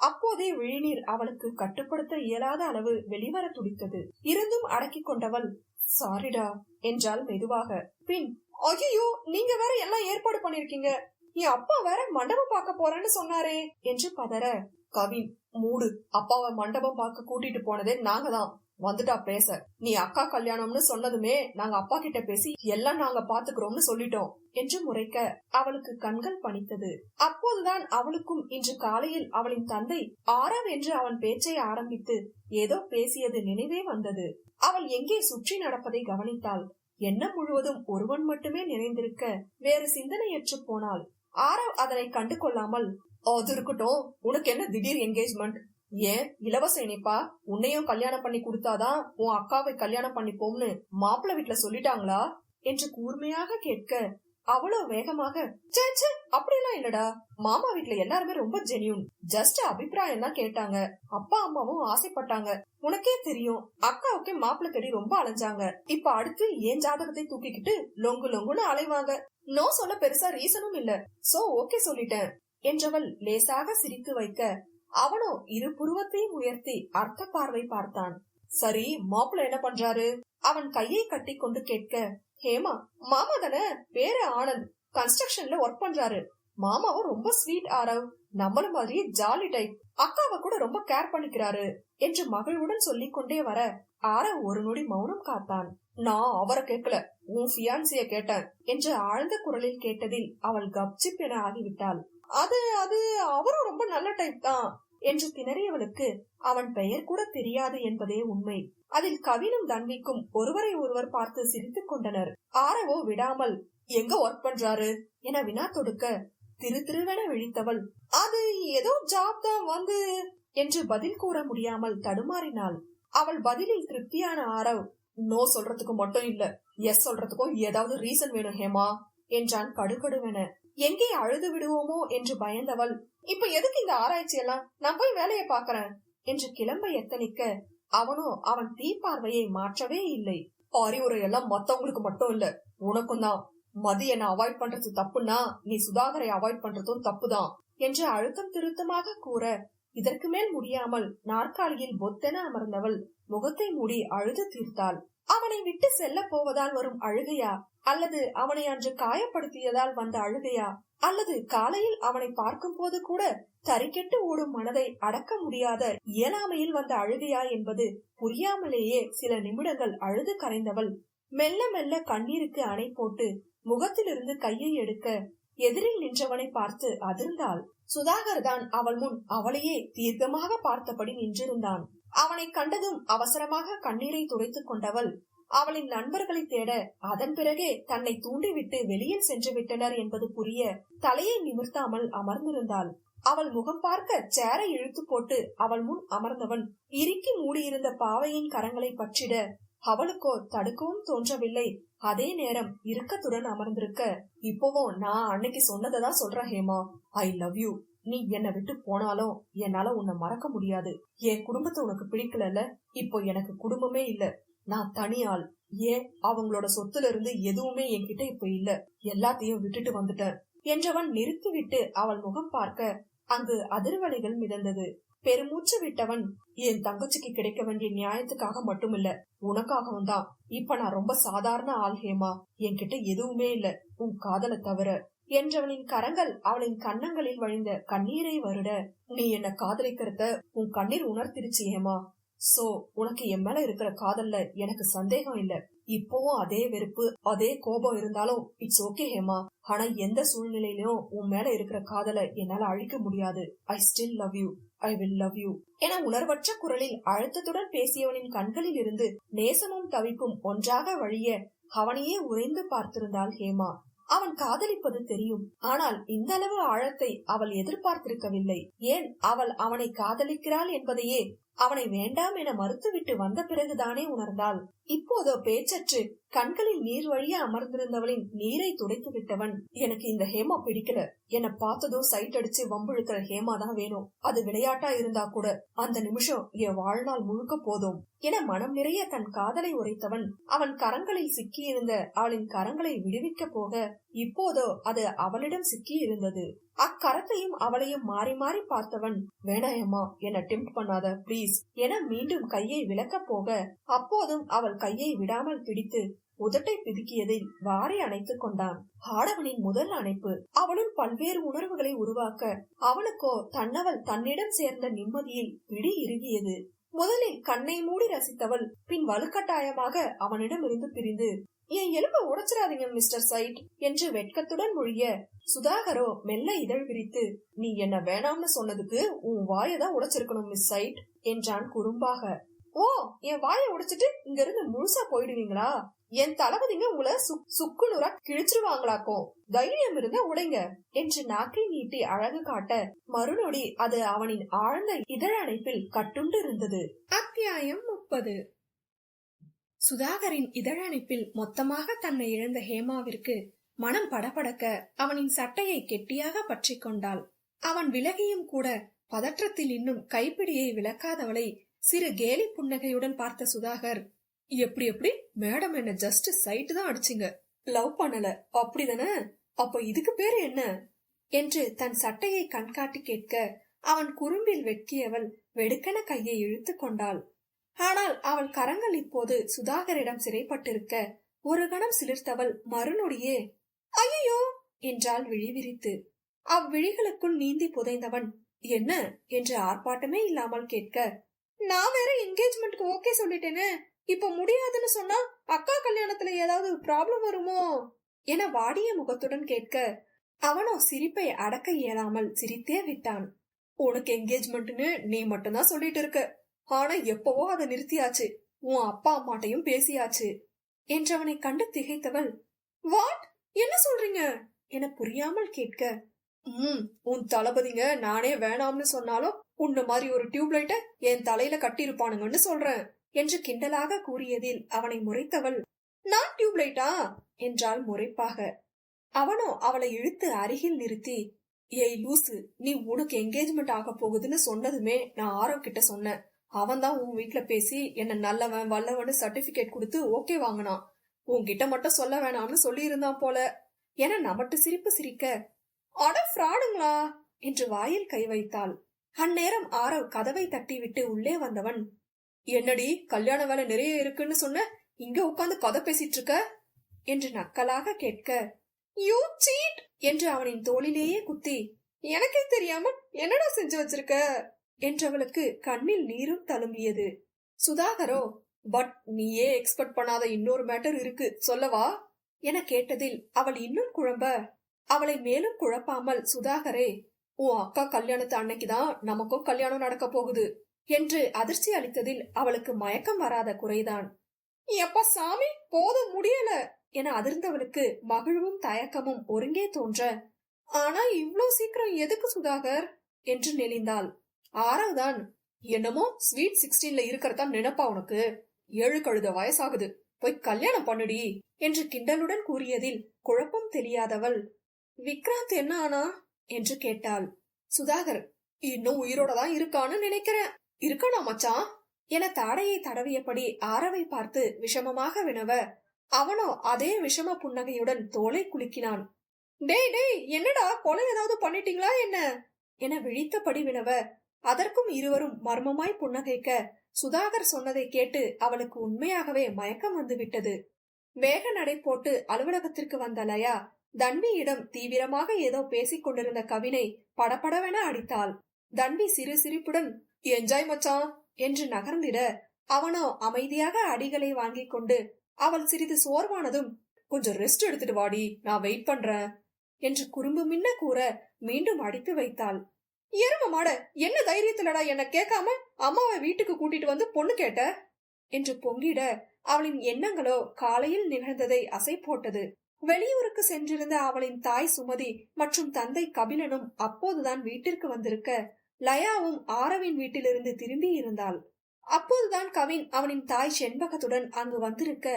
அப்போதே விழிநீர் அவளுக்கு கட்டுப்படுத்த இயலாத அளவு வெளிவர துடித்தது. இருந்தும் அடக்கி கொண்டவள், சாரிடா என்றாள் மெதுவாக. பின், ஐயோ நீங்க வேற எல்லாம் ஏற்பாடு பண்ணிருக்கீங்க, என் அப்பா வேற மண்டபம் பார்க்க போறேன்னு சொன்னாரே என்று பதற, கவின் மூடு. அப்பாவை மண்டபம் பார்க்க கூட்டிட்டு போனதே நாங்க தான். வந்துட்டா பேச. நீ அக்கா கல்யாணம்னு சொன்னதுமே நாங்க அப்பா கிட்ட பேசி எல்லாம் நாங்க பாத்துக்கிறோம்னு சொல்லிட்டோம் என்று முறைக்க அவளுக்கு கண்கள் பணித்தது. அப்போதுதான் அவளுக்கும் இன்று காலையில் அவளின் தந்தை ஆரவ் என்று அவன் பேச்சை ஆரம்பித்து ஏதோ பேசியது நினைவே வந்தது. அவள் எங்கே சுற்றி நடப்பதை கவனித்தாள். எண்ணம் முழுவதும் ஒருவன் மட்டுமே நிறைந்திருக்க வேறு சிந்தனையற்று போனாள். ஆரவ் அதனை கண்டு கொள்ளாமல், அது இருக்கட்டும், உனக்கு என்ன திடீர் என்கேஜ்மெண்ட்? ஏன் இலவச இணைப்பா? உன்னையும் கல்யாணம் பண்ணி கொடுத்தாதான் உன் அக்காவை கல்யாணம் பண்ணிப்போம்னு மாப்பிள்ளை வீட்டுல சொல்லிட்டாங்களா என்று கூர்மையாக கேட்க அவ்வளவு வேகமாக, சேச்சே அப்படியெல்லாம் இல்லடா, மாமா வீட்டுல எல்லாருமே ரொம்ப ஜெனியூன், ஜஸ்ட் அபிப்பிராயம் தான் கேட்டாங்க. அப்பா அம்மாவும் ஆசைப்பட்டாங்க. உனக்கே தெரியும், அக்காவுக்கு மாப்பிள்ளை தேடி ரொம்ப அலைஞ்சாங்க. இப்ப அடுத்து என் ஜாதகத்தை தூக்கிக்கிட்டு லொங்கு லொங்குன்னு அலைவாங்க. நோ சொல்ல பெருசா ரீசனும் இல்ல. சோ ஓகே சொல்லிட்டேன் என்றவள் லேசாக சிரித்து வைக்க அவனோ இரு புருவத்தையும் உயர்த்தி அர்த்த பார்வை பார்த்தான். சரி, மாப்பிள்ள என்ன பண்றாரு? அவன் கையை கட்டி கொண்டு கேட்க, ஹேமா மாமா தானே, பேரு ஆனந்த், கன்ஸ்ட்ரக்ஷன்ல ஒர்க் பண்றாரு. மாமாவும் ரொம்ப ஸ்வீட் ஆரவ், நம்மள மாதிரியே ஜாலி டைப், அக்காவை கூட ரொம்ப கேர் பண்ணிக்கிறாரு என்று மகளுடன் சொல்லிக் கொண்டே வர ஆரவ் ஒரு நொடி மௌனம் காத்தான். நான் அவரை கேட்கல, உன் ஃபியான்சிய கேட்டேன் என்று ஆழ்ந்த குரலில் கேட்டதில் அவள் கப்சிப் என ஆகிவிட்டாள். அது அவரும் ரொம்ப நல்ல டைப் தான் என்று திணறியவளுக்கு அவன் பெயர் கூட தெரியாது என்பதே உண்மை. அதில் கவினும் தன்விக்கும் ஒருவரை ஒருவர் பார்த்து சிரித்துக் கொண்டனர். ஆரவோ விடாமல், எங்க ஒர்க் பண்றாரு என வினா தொடுக்க திரு திருவென விழித்தவள், அது ஏதோ ஜாப் தான் வந்து என்று பதில் கூற முடியாமல் தடுமாறினாள். அவள் பதிலில் திருப்தியான ஆரவ், நோ சொல்றதுக்கு மட்டும் இல்ல, எஸ் சொல்றதுக்கும் ஏதாவது ரீசன் வேணும் ஹேமா என்றான் கடுகடுவென. எங்கே அழுது விடுவோமோ என்று பயந்தவள், இப்ப எதுக்கு இந்த ஆராய்ச்சி எல்லாம், நான் போய் வேலையை பாக்குறேன் என்று கிளம்ப எத்தனிக்க அவனோ அவன் தீப்பார்வையை மாற்றவே இல்லை. அறிவுரை எல்லாம் மத்தவங்களுக்கு மட்டும் இல்ல, உனக்கும் தான். மதி என்ன அவாய்ட் பண்றது தப்புன்னா நீ சுதாகரை அவாய்ட் பண்றதும் தப்புதான் என்று அழுத்தம் திருத்தமாக கூற இதற்கு மேல் முடியாமல் நாற்காலியில் பொத்தென அமர்ந்தவள் முகத்தை மூடி அழுது தீர்த்தாள். அவனை விட்டு செல்ல போவதால் வரும் அழுகையா, அல்லது அவனை அன்று காயப்படுத்தியதால் வந்த அழுகையா, அல்லது காலையில் அவனை பார்க்கும் போது கூட தறிக்கெட்டு ஓடும் மனதை அடக்க முடியாத இயலாமையில் வந்த அழுகையா என்பது புரியாமலேயே சில நிமிடங்கள் அழுது கரைந்தவள் மெல்ல மெல்ல கண்ணீருக்கு அணை போட்டு முகத்திலிருந்து கையை எடுக்க எதிரில் நின்றவனை பார்த்து அதிர்ந்தாள். சுதாகர் தான் அவள் முன் அவளையே தீர்க்கமாக பார்த்தபடி நின்றிருந்தான். அவனை கண்டதும் அவசரமாக கண்ணீரை துடைத்துக் கொண்டவள் அவளின் நண்பர்களை தேட, அதன் பிறகே தன்னை தூண்டிவிட்டு வெளியில் சென்று விட்டனர் என்பது புரிய தலையை நிமிர்த்தாமல் அமர்ந்திருந்தாள். அவள் முகம் பார்க்க சேரை இழுத்து போட்டு அவள் முன் அமர்ந்தவன் இறுக்கி மூடியிருந்த பாவையின் கரங்களை பற்றிட அவளுக்கோ தடுக்கவும் தோன்றவில்லை. அதே நேரம் இறுக்கத்துடன் அமர்ந்திருக்க, இப்பவும் நான் அன்னைக்கு சொன்னதான் சொல்றேன் ஹேமா, ஐ லவ் யூ. நீ என்னை விட்டு போனாலும் என்னால உன்னை மறக்க முடியாது. என் குடும்பத்தை உனக்கு பிடிக்கல, இப்போ எனக்கு குடும்பமே இல்ல, நான் தனியாள். ஏன் அவங்களோட சொத்துல இருந்து எதுவுமே என்கிட்ட இப்ப இல்ல, எல்லாத்தையும் விட்டுட்டு வந்துட்டேன் என்றவன் நிறுத்திவிட்டு அவள் முகம் பார்க்க அங்கு அதிர்வலைகள் மிதந்தது. பெருமூச்சு விட்டவன், என் தங்கச்சிக்கு கிடைக்க வேண்டிய நியாயத்துக்காக மட்டுமில்ல, உனக்காகவும் தான். இப்ப நான் ரொம்ப சாதாரண ஆள் ஹேமா, என்கிட்ட எதுவுமே இல்ல உன் காதலை தவிர என்றவனின் கரங்கள் அவளின் கன்னங்களில் வழிந்த கண்ணீரை வருட, நீ என்ன காதலிக்கிறத உன் கண்ணீர் உணர்த்திருச்சு ஹேமா. சோ உனக்கு என் மேல இருக்கிற காதல்ல எனக்கு சந்தேகம் இல்ல. இப்பவும் அதே வெறுப்பு அதே கோபம் இருந்தாலும் இட்ஸ் ஓகே ஹேமா. ஆனா எந்த சூழ்நிலையிலும் உன் மேல இருக்கிற காதலை என்னால அழிக்க முடியாது. I still love you, I will love you என உணர்வற்ற குரலில் அழுத்தத்துடன் பேசியவனின் கண்களில் இருந்து நேசமும் தவிப்பும் ஒன்றாக வழிய அவனையே உறைந்து பார்த்திருந்தாள் ஹேமா. அவன் காதலிப்பது தெரியும், ஆனால் இந்த அளவு ஆழத்தை அவள் எதிர்பார்த்திருக்கவில்லை. ஏன் அவள் அவனை காதலிக்கிறாள் என்பதையே அவனை வேண்டாம் என மறுத்துவிட்டு வந்த பிறகுதானே உணர்ந்தாள். இப்போதோ பேச்சற்று கண்களில் நீர் வழிய அமர்ந்திருந்தவளின் நீரை துடைத்து விட்டவன், எனக்கு இந்த ஹேமா பிடிக்கல, என பார்த்ததோ சைட் அடிச்சு வம்பிழுக்கிற ஹேமா தான் வேணும். அது விளையாட்டா இருந்தா கூட அந்த நிமிஷம் என் வாழ்நாள் முழுக்க போதும் என மனம் நிறைய தன் காதலை உரைத்தவன் அவன் கரங்களில் சிக்கியிருந்த அவளின் கரங்களை விடுவிக்க போக இப்போதோ அது அவளிடம் சிக்கி இருந்தது. அக்கரத்தையும் அவளையும் மாறி மாறி பார்த்தவன், வேணாயம்மா என்ன டெம்ப்ட் பண்ணாத பிளீஸ் என மீண்டும் கையை விலக்க போக அப்போதும் அவள் கையை விடாமல் பிடித்து உதட்டை பிதுக்கியதில் வாரை அணைத்துக் கொண்டான். ஆடவனின் முதல் அணைப்பு அவளுள் பல்வேறு உணர்வுகளை உருவாக்க, அவனுக்கோ தன்னவள் தன்னிடம் சேர்ந்த நிம்மதியில் பிடி இறுகியது. முதலில் கண்ணை மூடி ரசித்தவள் பின் வலுக்கட்டாயமாக அவனிடம் இருந்து பிரிந்து, என் எலும்பை உடைச்சிடாதீங்க மிஸ்டர் சைட் என்று வெட்கத்துடன் மொழிய, சுதாகரோ மெல்ல இதழ் விரித்து, நீ என்ன வேணாம்னு சொன்னதுக்கு உன் வாயதான் உடைச்சிருக்கணும் மிஸ் சைட் என்றான் குறும்பாக. ஓ, என் வாயை உடைச்சிட்டு இங்க இருந்து முழுசா போயிடுவீங்களா? என் தளபதிங்க உங்களை சுக்குநூறா கிழிச்சிருவாங்களாக்கோ, தைரியம் இருந்தா உடைங்க என்று நாக்கை நீட்டி அழகு காட்ட, மறுநொடி அது அவனின் ஆழ்ந்த இதழ் அணைப்பில் கட்டுண்டு இருந்தது. அத்தியாயம் 30. சுதாகரின் இதழணைப்பில் மொத்தமாக தன்னை இழந்த ஹேமாவிற்கு மனம் படபடக்க அவனின் சட்டையை கெட்டியாக பற்றி கொண்டாள். அவன் விலகியும் கூட பதற்றத்தில் இன்னும் கைப்பிடியை விலக்காதவளை சிறு கேலி புன்னகையுடன் பார்த்த சுதாகர், எப்படி மேடம் என்ன ஜஸ்ட் சைட் தான் அடிச்சிங்க, லவ் பண்ணல அப்படிதானே? அப்ப இதுக்கு பேரு என்ன என்று தன் சட்டையை கண்காட்டி கேட்க, அவன் குறும்பில் வெட்கியவள் வெடுக்கென கையை இழுத்து கொண்டாள். ஆனால் அவள் கரங்கள் இப்போது சுதாகரிடம் சிறைப்பட்டிருக்க ஒரு கணம் சிலிர்த்தவள் மறுநொடியே ஐயோ என்றாள் விழிவிரித்து. அவ்விழிகளுக்குள் நீந்தி புதைந்தவன் என்ன என்று ஆர்ப்பாட்டமே இல்லாமல் கேட்க, நான் வேற என்கேஜ்மெண்ட்க்கு ஓகே சொல்லிட்டேனே, இப்ப முடியாதுன்னு சொன்னா அக்கா கல்யாணத்துல ஏதாவது ப்ராப்ளம் வருமோ என வாடிய முகத்துடன் கேட்க, அவனோ சிரிப்பை அடக்க இயலாமல் சிரித்தே விட்டான். உனக்கு என்கேஜ்மெண்ட்னு நீ மட்டும்தான் சொல்லிட்டு இருக்க, ஆனா எப்பவோ அதை நிறுத்தியாச்சு, உன் அப்பா அம்மாட்டையும் பேசியாச்சு என்றவனை கண்டு திகைத்தவள், வாட், என்ன சொல்றீங்க என புரியாமல் கேட்க, உன் தளபதிங்க நானே வேணாம்னு சொன்னாலும் உன்ன மாதிரி ஒரு டியூப்லைட்ட என் தலையில கட்டியிருப்பானுங்கன்னு சொல்றேன் என்று கிண்டலாக கூறியதில் அவனை முறைத்தவள், நான் டியூப்லைட்டா என்றாள் முறைப்பாக. அவனோ அவளை இழுத்து அருகில் நிறுத்தி, ஏய் லூசு, நீ உனக்கு என்கேஜ்மெண்ட் ஆக போகுதுன்னு சொன்னதுமே நான் ஆரவ் கிட்ட சொன்னேன். அவன் தான் உன் வீட்டுல பேசி என்ன நல்லவன் வல்லவன்னு சர்டிபிகேட் கொடுத்து ஓகே வாங்கினான். உன்கிட்ட மட்டும் சொல்ல வேணாம்னு சொல்லி இருந்தான் போல என நமட்டு சிரிப்பு சிரிக்க, அட ஃப்ராடுங்களா என்று வாயில் கை வைத்தாள். அந்நேரம் ஆரவ் கதவை தட்டி விட்டு உள்ளே வந்தவன், என்னடி கல்யாண வேலை நிறைய இருக்குன்னு சொன்ன, இங்க உட்கார்ந்து கதை பேசிட்டு இருக்க என்று நக்கலாக கேட்க, யூ சீட் என்று அவனின் தோளிலேயே குத்தி, எனக்கே தெரியாம என்னடா செஞ்சு வச்சிருக்க என்றவளுக்கு கண்ணில் நீரும் தழும்பியது. சுதாகரோ, பட் நீயே எக்ஸ்பெக்ட் பண்ணாத இன்னொரு மேட்டர் இருக்கு சொல்லவா என கேட்டதில் அவள் இன்னும் குழம்ப, அவளை மேலும் குழப்பாமல் சுதாகரே, உன் அக்கா கல்யாணத்து அன்னைக்குதான் நமக்கும் கல்யாணம் நடக்க போகுது என்று அதிர்ச்சி அளித்ததில் அவளுக்கு மயக்கம் வராத குறைதான். எப்பா சாமி, போத முடியல என அதிர்ந்தவளுக்கு மகிழ்வும் தயக்கமும் ஒருங்கே தோன்ற, ஆனா இவ்ளோ சீக்கிரம் எதுக்கு சுதாகர் என்று நெளிந்தாள். ஆறாவதான், என்னமோ ஸ்வீட் 16ல இருக்கிறதான் நினைப்பா உனக்கு, 7 கழுத வயசாகுது, போய் கல்யாணம் பண்ணுடி என்று கிண்டலுடன் கூறியதில் குழப்பம் தெரியாதவள், விக்ராந்த் என்ன ஆனா என்று கேட்டாள். சுதாகர், இன்னும் உயிரோட தான் இருக்கான்னு நினைக்கிறேன். இருக்கானா மச்சான் என தாடையை தடவியபடி ஆரவை பார்த்து விஷமமாக வினவ, அவனோ அதே விஷம புன்னகையுடன் தோலை குலுக்கினான். டேய் டேய், என்னடா கொலை ஏதாவது பண்ணிட்டீங்களா என்ன என விழித்தபடி வினவ, அதற்கும் இருவரும் மர்மமாய் புன்னகைக்க, சுதாகர் சொன்னதை கேட்டு அவளுக்கு உண்மையாகவே மயக்கம் வந்து விட்டது. வேக நடை போட்டு அலுவலகத்திற்கு வந்த லயா தன்வியிடம் தீவிரமாக ஏதோ பேசிக் கொண்டிருந்த கவினை படபடவென அடித்தாள். தன்வி சிறு சிரிப்புடன் என்ஜாய் மச்சான் என்று நகர்ந்திட, அவனோ அமைதியாக அடிகளை வாங்கிக் கொண்டு அவள் சிறிது சோர்வானதும், கொஞ்சம் ரெஸ்ட் எடுத்துட்டு வாடி, நான் வெயிட் பண்றேன் என்று குறும்பு மின்ன கூற மீண்டும் அடித்து வைத்தாள். எரும மாட, என்ன தைரியத்துலடா என்ன கேட்காம அம்மாவை வீட்டுக்கு கூட்டிட்டு வந்து பொண்ணு கேட்ட என்று பொங்கிட, அவளின் எண்ணங்களோ காலையில் நிகழ்ந்ததை அசை போட்டது. வெளியூருக்கு சென்றிருந்த அவளின் தாய் சுமதி மற்றும் தந்தை கபிலனும் அப்போதுதான் வீட்டிற்கு வந்திருக்க, லயாவும் ஆரவின் வீட்டிலிருந்து திரும்பி இருந்தாள். அப்போதுதான் கவின் அவனின் தாய் செண்பகத்துடன் அங்கு வந்திருக்க,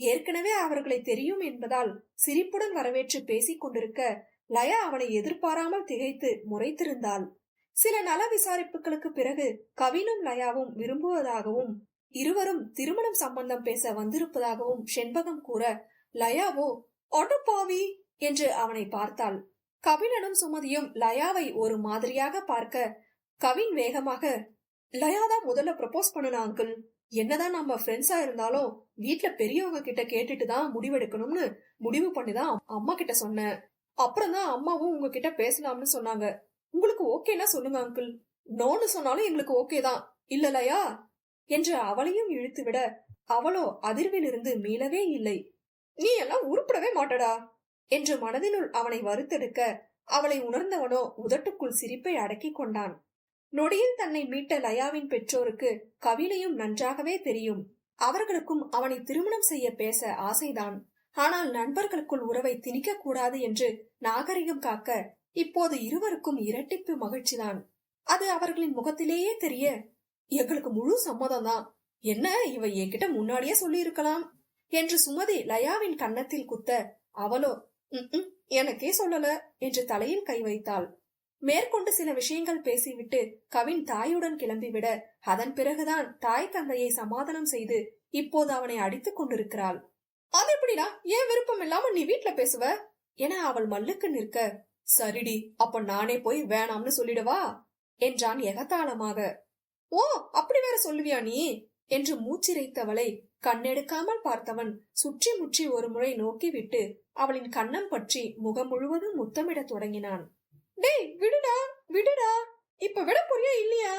ஏற்கனவே அவர்களை தெரியும் என்பதால் சிரிப்புடன் வரவேற்று பேசிக் கொண்டிருக்க, லயா அவனை எதிர்பாராமல் திகைத்து முறைத்திருந்தாள். சில நல விசாரிப்புகளுக்கு பிறகு கவினும் லயாவும் விரும்புவதாகவும் இருவரும் திருமணம் சம்பந்தம் பேச வந்திருப்பதாகவும் செண்பகம் கூற, லயாவோ ஒடுப்பாவி என்று அவனை பார்த்தாள். கபிலனும் சுமதியும் லயாவை ஒரு மாதிரியாக பார்க்க, கவின் வேகமாக, லயாதான் முதல்ல ப்ரப்போஸ் பண்ணனா அங்கிள் என்னதான் நம்ம ஃப்ரெண்ட்ஸா இருந்தாலும் வீட்ல பெரியவங்க கிட்ட கேட்டுட்டு தான் முடிவெடுக்கணும்னு முடிவு பண்ணிதான் அம்மா கிட்ட சொன்னேன். அப்புறம் தான் அம்மாவும் உங்ககிட்ட பேசலாம்னு சொன்னாங்க. உங்களுக்கு ஓகேனா சொல்லுங்க அங்கிள். நோன்னு சொன்னாலும் எங்களுக்கு ஓகே தான் இல்லலையா என்று அவளையும் இழுத்துவிட அவளோ அதிர்விலிருந்து மீளவே இல்லை. நீ எல்லாம் உருப்படவே மாட்டடா என்று மனதினுள் அவனை வருத்தெடுக்க அவளை உணர்ந்தவனோ உதட்டுக்குள் சிரிப்பை அடக்கிக் கொண்டான். நொடியில் தன்னை மீட்ட லயாவின் பெற்றோருக்கு கவினையும் நன்றாகவே தெரியும். அவர்களுக்கும் அவனை திருமணம் செய்ய பேச ஆசைதான். ஆனால் நண்பர்களுக்குள் உறவை திணிக்க கூடாது என்று நாகரிகம் காக்க இப்போது இருவருக்கும் இரட்டிப்பு மகிழ்ச்சிதான். அது அவர்களின் முகத்திலேயே தெரிய, எங்களுக்கு முழு சம்மதம் தான், என்ன இவ என்கிட்ட முன்னாடியே சொல்லி இருக்கலாம் என்று சுமதி லயாவின் கன்னத்தில் குத்த அவளோ எனக்கே சொல்லல என்று தலையில் கை வைத்தாள். மேற்கொண்டு சில விஷயங்கள் பேசிவிட்டு கவின் தாயுடன் கிளம்பிவிட அதன் பிறகுதான் தாய் தந்தையை சமாதானம் செய்து இப்போது அவனை அடித்துக் கொண்டிருக்கிறாள். அது எப்படிடா ஏன் விருப்பம் இல்லாம நீ வீட்ல பேசுவ என அவள் மல்லுக்கு நிற்க, சரிடி அப்ப நானே போய் வேணாம்னு சொல்லிடவா என்றான் எகத்தாளமாக. ஓ அப்படி வேற சொல்லுவியா நீ என்று மூச்சிரைத்தவளை கண்ணெடுக்காமல் பார்த்தவன் சுற்றி முற்றி ஒரு முறை நோக்கிவிட்டு அவளின் கன்னம் பற்றி முகம் முழுவதும் முத்தமிட தொடங்கினான். டேய் விடுடா விடுடா, இப்ப விட புரியா இல்லையா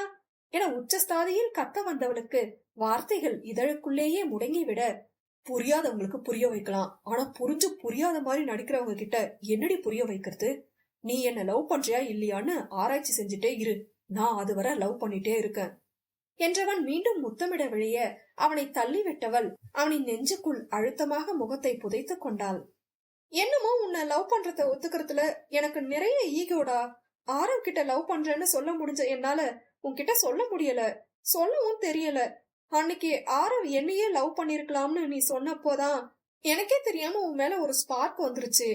என உச்சஸ்தாதியில் கத்த வந்தவளுக்கு வார்த்தைகள் இதழுக்குள்ளேயே முடங்கிவிட, புரியாதவங்களுக்கு புரிய வைக்கலாம், ஆனா புரிஞ்சு புரியாத மாதிரி நடிக்கிறவங்க கிட்ட என்னடி புரிய வைக்கிறது? நீ என்ன லவ் பண்றியா இல்லையான்னு ஆராய்ச்சி செஞ்சுட்டே இரு, நான் அதுவரை லவ் பண்ணிட்டே இருக்கேன் என்றவன் மீண்டும் முத்தமிட விழைய அவனை தள்ளிவிட்டவள் அவனின் நெஞ்சுக்குள் அழுத்தமாக முகத்தை புதைத்துக் கொண்டாள். என்னமோ உன்னை லவ் பண்றத ஒத்துக்கிறதுல எனக்கு நிறைய ஈகோடா. ஆரவ் கிட்ட லவ் பண்றேன்னு சொல்ல முடிஞ்ச என்னால உன்கிட்ட சொல்ல முடியல, சொல்லவும் தெரியல. அன்னைக்கு ஆரவ் என்னையே லவ் பண்ணிருக்கலாம்னு நீ சொன்னப்போதான் எனக்கே தெரியாம உன் மேல ஒரு ஸ்பார்க் வந்துருச்சு.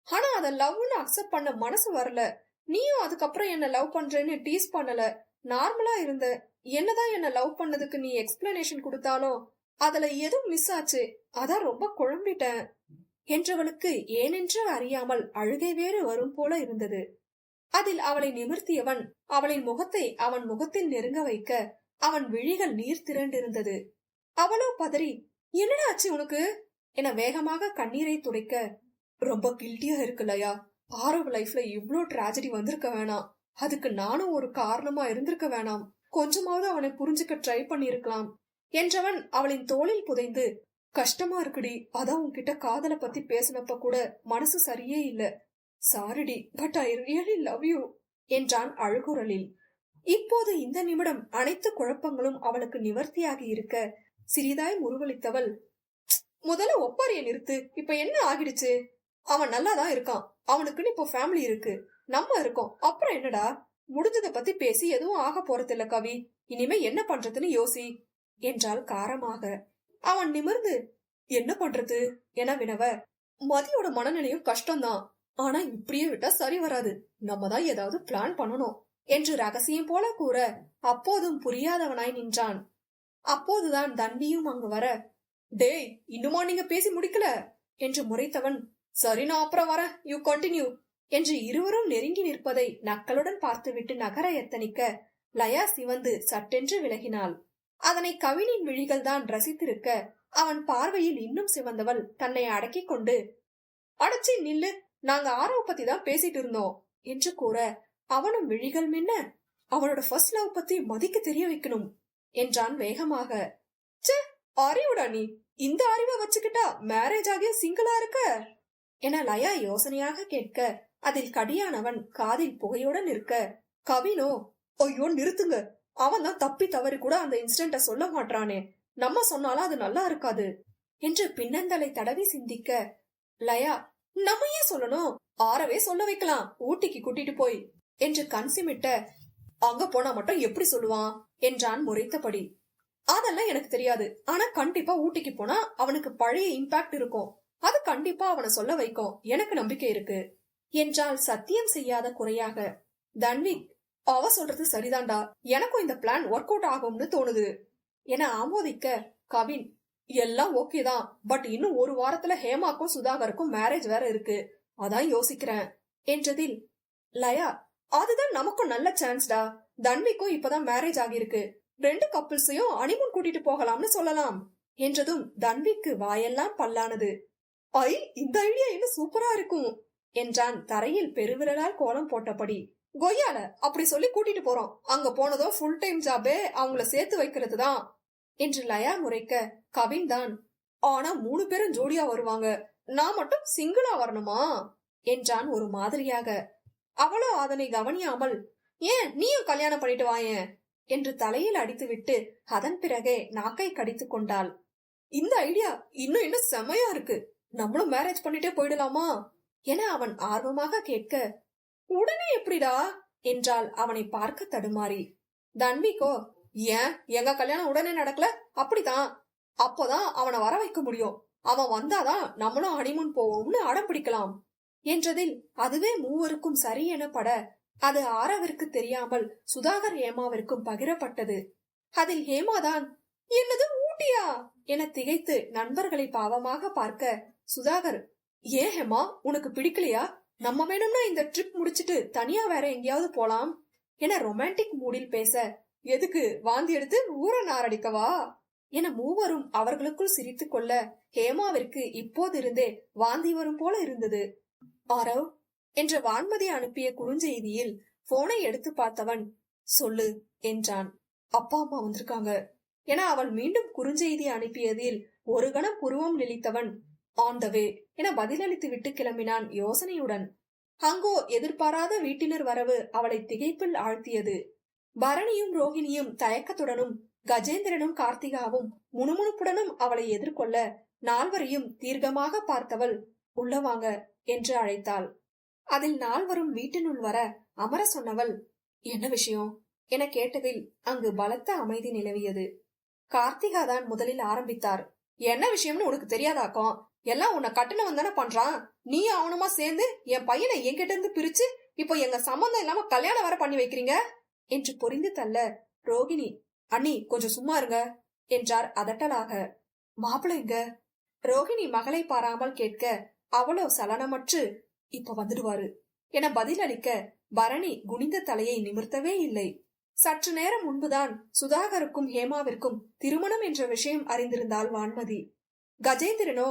ஆனா அத லவ்னு அக்செப்ட் பண்ண மனசு வரல. நீயும் அதுக்கப்புறம் என்ன லவ் பண்றேன்னு டீஸ் பண்ணல, நார்மலா இருந்த. என்னதான் என்ன லவ் பண்ணதுக்கு நீ எக்ஸ்பிளனேஷன் கொடுத்தாலும் அதுல எதுவும் மிஸ் ஆச்சு, அதான் ரொம்ப குழம்பிட்டேன் என்றவளுக்கு ஏனென்று அறியாமல் அழுகை வேறு வரும் போல இருந்தது. அதில் அவளை நிமிர்த்தியவன் அவளின் முகத்தை அவன் முகத்தில் நெருங்க வைக்க அவன் விழிகள் நீர் திரண்டிருந்தது. அவளோ பதறி, என்னடா ஆச்சு உனக்கு என வேகமாக கண்ணீரை துடைக்க, ரொம்ப கில்ட்டியா இருக்குல்லையா, ஆரவ் லைஃப்ல இவ்ளோ டிராஜடி வந்திருக்க வேணாம், அதுக்கு நானும் ஒரு காரணமா இருந்திருக்க வேணாம், கொஞ்சமாவது அவனை புரிஞ்சுக்க ட்ரை பண்ணிருக்கலாம் என்றவன் அவளின் தோளில் புதைந்து, கஷ்டமா இருக்குடி, அதான் உன்கிட்ட காதலை பத்தி பேசினப்ப கூட மனசு சரியே இல்ல, சாரிடி but I really love you என்றான் அழுகுரலில். இப்போது இந்த நிமிடம் அனைத்து குழப்பங்களும் அவளுக்கு நிவர்த்தியாகி இருக்க சிறிதாய் முருவளித்தவள், முதல்ல ஒப்பாரிய நிறுத்து, இப்ப என்ன ஆகிடுச்சு? அவன் நல்லாதான் இருக்கான், அவனுக்குன்னு இப்போ ஃபேமிலி இருக்கு, நம்ம இருக்கோம், அப்புறம் என்னடா? முடிஞ்சத பத்தி பேசி எதுவும் ஆக போறதில்ல கவி, இனிமே என்ன பண்றதுன்னு யோசி என்றாள் காரமாக. அவன் நிமிர்ந்து, என்ன பண்றது என வினவ, மதியோட மனநிலையும் கஷ்டம்தான், ஆனா இப்படியே விட்டா சரி வராது, நம்ம தான் ஏதாவது பிளான் பண்ணணும் என்று ரகசியம் போல கூற அப்போதும் புரியாதவனாய் நின்றான். அப்போதுதான் தண்டியும் அங்கு வர, டேய் இன்னுமா நீங்க பேசி முடிக்கல என்று முறைத்தவன், சரி நான் அப்புறம் வர, யூ கண்டினியூ என்று இருவரும் நெருங்கி நிற்பதை நக்களுடன் பார்த்துவிட்டு நகர எத்தனிக்க லயா சிவந்து சட்டென்று விலகினாள். அதனை கவினின் விழிகள் தான் ரசித்திருக்க அவன் பார்வையில் இன்னும் சிவந்தவள் தன்னை அடக்கிக் கொண்டு, அடச்சி நில்லு, நாங்க ஆரவ் பத்தி தான் பேசிட்டு இருந்தோம் என்று கூற அவனும் விழிகள் மின்ன, அவனோட ஃபர்ஸ்ட் லவ் பத்தி மதிக்கு தெரிய வைக்கணும் என்றான் வேகமாக. சே அறிவுடா நீ, இந்த அறிவை வச்சுக்கிட்டா மேரேஜ் ஆகிய சிங்கிளா இருக்க என லயா யோசனையாக கேட்க அதில் கடியானவன் காதில் புகையுடன் இருக்க, கவினோ ஐயோ நிறுத்துங்க, அவன் தான் தப்பி தவறி கூட அந்த இன்சிடென்ட சொல்ல மாட்டானே, நம்ம சொன்னாலும் அது நல்லா இருக்காது என்று பின்னந்தலை தடவி சிந்திக்க, லயா நம்ம ஏன் சொல்லணும், ஆரவே சொல்ல வைக்கலாம், ஊட்டிக்கு கூட்டிட்டு போய் என்று கன்சிமிட்ட, அங்க போனா மட்டும் எப்படி சொல்லுவான் என்றான் முறைத்தபடி. அதெல்லாம் எனக்கு தெரியாது, ஆனா கண்டிப்பா ஊட்டிக்கு போனா அவனுக்கு பழைய இம்பாக்ட் இருக்கும், அது கண்டிப்பா அவனை சொல்ல வைக்கும், எனக்கு நம்பிக்கை இருக்கு என்றால் சத்தியம் செய்யாத குறையாக. தன்விக், அவ சொல்றது சரிதான்டா, எனக்கும் இந்த பிளான் ஒர்க் அவுட் ஆகும்னு தோணுது என ஆமோதிக்க, கவின் எல்லாம் ஓகேதான், பட் இன்னும் ஒரு வாரத்துல ஹேமாக்கும் சுதாகருக்கும் மேரேஜ் வேற இருக்கு, அதான் யோசிக்கிறேன் என்றதில் லயா, அதுதான் நமக்கும் நல்ல சான்ஸ்டா, தன்விக்கும் இப்பதான் மேரேஜ் ஆகிருக்கு, 2 கப்பிள்ஸையும் அனிமூன் கூட்டிட்டு போகலாம்னு சொல்லலாம் என்றதும் தன்விக்கு வாயெல்லாம் பல்லானது. ஐ, இந்த ஐடியா இன்னும் சூப்பரா இருக்கும் என்றான் தரையில் பெருவிரலால் கோலம் போட்டபடி. கொய்யால அப்படி சொல்லி கூட்டிட்டு போறோம். அங்க போனதும் ஃபுல் டைம் ஜாபே அவங்கள சேர்த்து வைக்கிறது தான் என்று லயா முறைக்க, கவின் தான், ஆனா 3 பேரும் ஜோடியா வருவாங்க, நான் மட்டும் சிங்கிளா வரணுமா என்றான் ஒரு மாதிரியாக. அவளோ அதனை கவனியாமல், ஏன் நீயும் கல்யாணம் பண்ணிட்டு வாயேன் என்று தலையில் அடித்துவிட்டு அதன் பிறகே நாக்கை கடித்துக் கொண்டாள். இந்த ஐடியா இன்னும் செமையா இருக்கு, நம்மளும் மேரேஜ் பண்ணிட்டே போயிடலாமா என அவன் ஆர்வமாக கேட்க, உடனே எப்படிடா என்றால் அவனை பார்க்க தடுமாறி. தன்விக்கோ, ஏன் எங்க கல்யாணம் உடனே நடக்கல, அப்படித்தான், அப்போதான் அவனை வர வைக்க முடியும், அவன் வந்தாதான் நம்மளும் ஹனிமூன் போவோம்னு அடம் பிடிக்கலாம் என்றதில் அதுவே மூவருக்கும் சரி என பட, அது ஆராவிற்கு தெரியாமல் சுதாகர் ஹேமாவிற்கும் பகிரப்பட்டது. அதில் ஹேமாதான், என்னது ஊட்டியா என திகைத்து நண்பர்களை பாவமாக பார்க்க, சுதாகர், ஏன் ஹேமா உனக்கு பிடிக்கலையா, நம்ம வேணும்னா இந்த ட்ரிப் முடிச்சிட்டு தனியா வேற எங்கேயாவது போலாம் என ரொமான்டிக் மூடில் பேச, எதுக்கு வாந்தி எடுத்து ஊர நாரடிக்கவா என மூவரும் அவர்களுக்குள் சிரித்துக் கொள்ள, ஹேமாவிற்கு இப்போதிருந்தே வாந்தி வரும் போல இருந்தது. ஆரவ் என்ற வான்மதி அனுப்பிய குறுஞ்செய்தியில் போனை எடுத்து பார்த்தவன், சொல்லு என்றான். அப்பா அம்மா வந்திருக்காங்க என அவள் மீண்டும் குறுஞ்செய்தி அனுப்பியதில் ஒரு கணம் புருவம் நெளித்தவன், ஆன் த வே என பதிலளித்து விட்டு கிளம்பினான் யோசனையுடன். அங்கோ எதிர்பாராத வீட்டினர் வரவு அவளை திகைப்பில் ஆழ்த்தியது. பரணியும் ரோஹிணியும் தயக்கத்துடனும் கஜேந்திரனும் கார்த்திகாவும் முணுமுணுப்புடனும் அவளை எதிர்கொள்ள, நால்வரையும் தீர்க்கமாக பார்த்தவள், உள்ளவாங்க என்று அழைத்தாள். அதில் நால்வரும் வீட்டினுள் வர அமர சொன்னவள், என்ன விஷயம் என கேட்டதில் அங்கு பலத்த அமைதி நிலவியது. கார்த்திகா தான் முதலில் ஆரம்பித்தார். என்ன விஷயம்னு உனக்கு தெரியாதாக்கும், எல்லாம் உன்னை கட்டணம் தானே பண்றான், நீ அவனுமா சேர்ந்து என் பையனை என்கிட்ட இருந்து பிரிச்சு இப்போ எங்க சம்பந்தம் இல்லாம கல்யாணம் வர பண்ணி வைக்கிறீங்க என்று பொரிந்து தள்ள, ரோகிணி, அண்ணி கொஞ்சம் சும்மா இருங்க என்றார் அதட்டலாக. மாப்பிள்ளை எங்க? ரோகிணி மகளை பாராமல் கேட்க, அவளோ சலனமற்று, இப்ப வந்துடுவாரு என பதிலளிக்க, பரணி குனிந்த தலையை நிமிர்த்தவே இல்லை. சற்று நேரம் முன்புதான் சுதாகருக்கும் ஹேமாவிற்கும் திருமணம் என்ற விஷயம் அறிந்திருந்தாள் வான்மதி. கஜேந்திரனோ,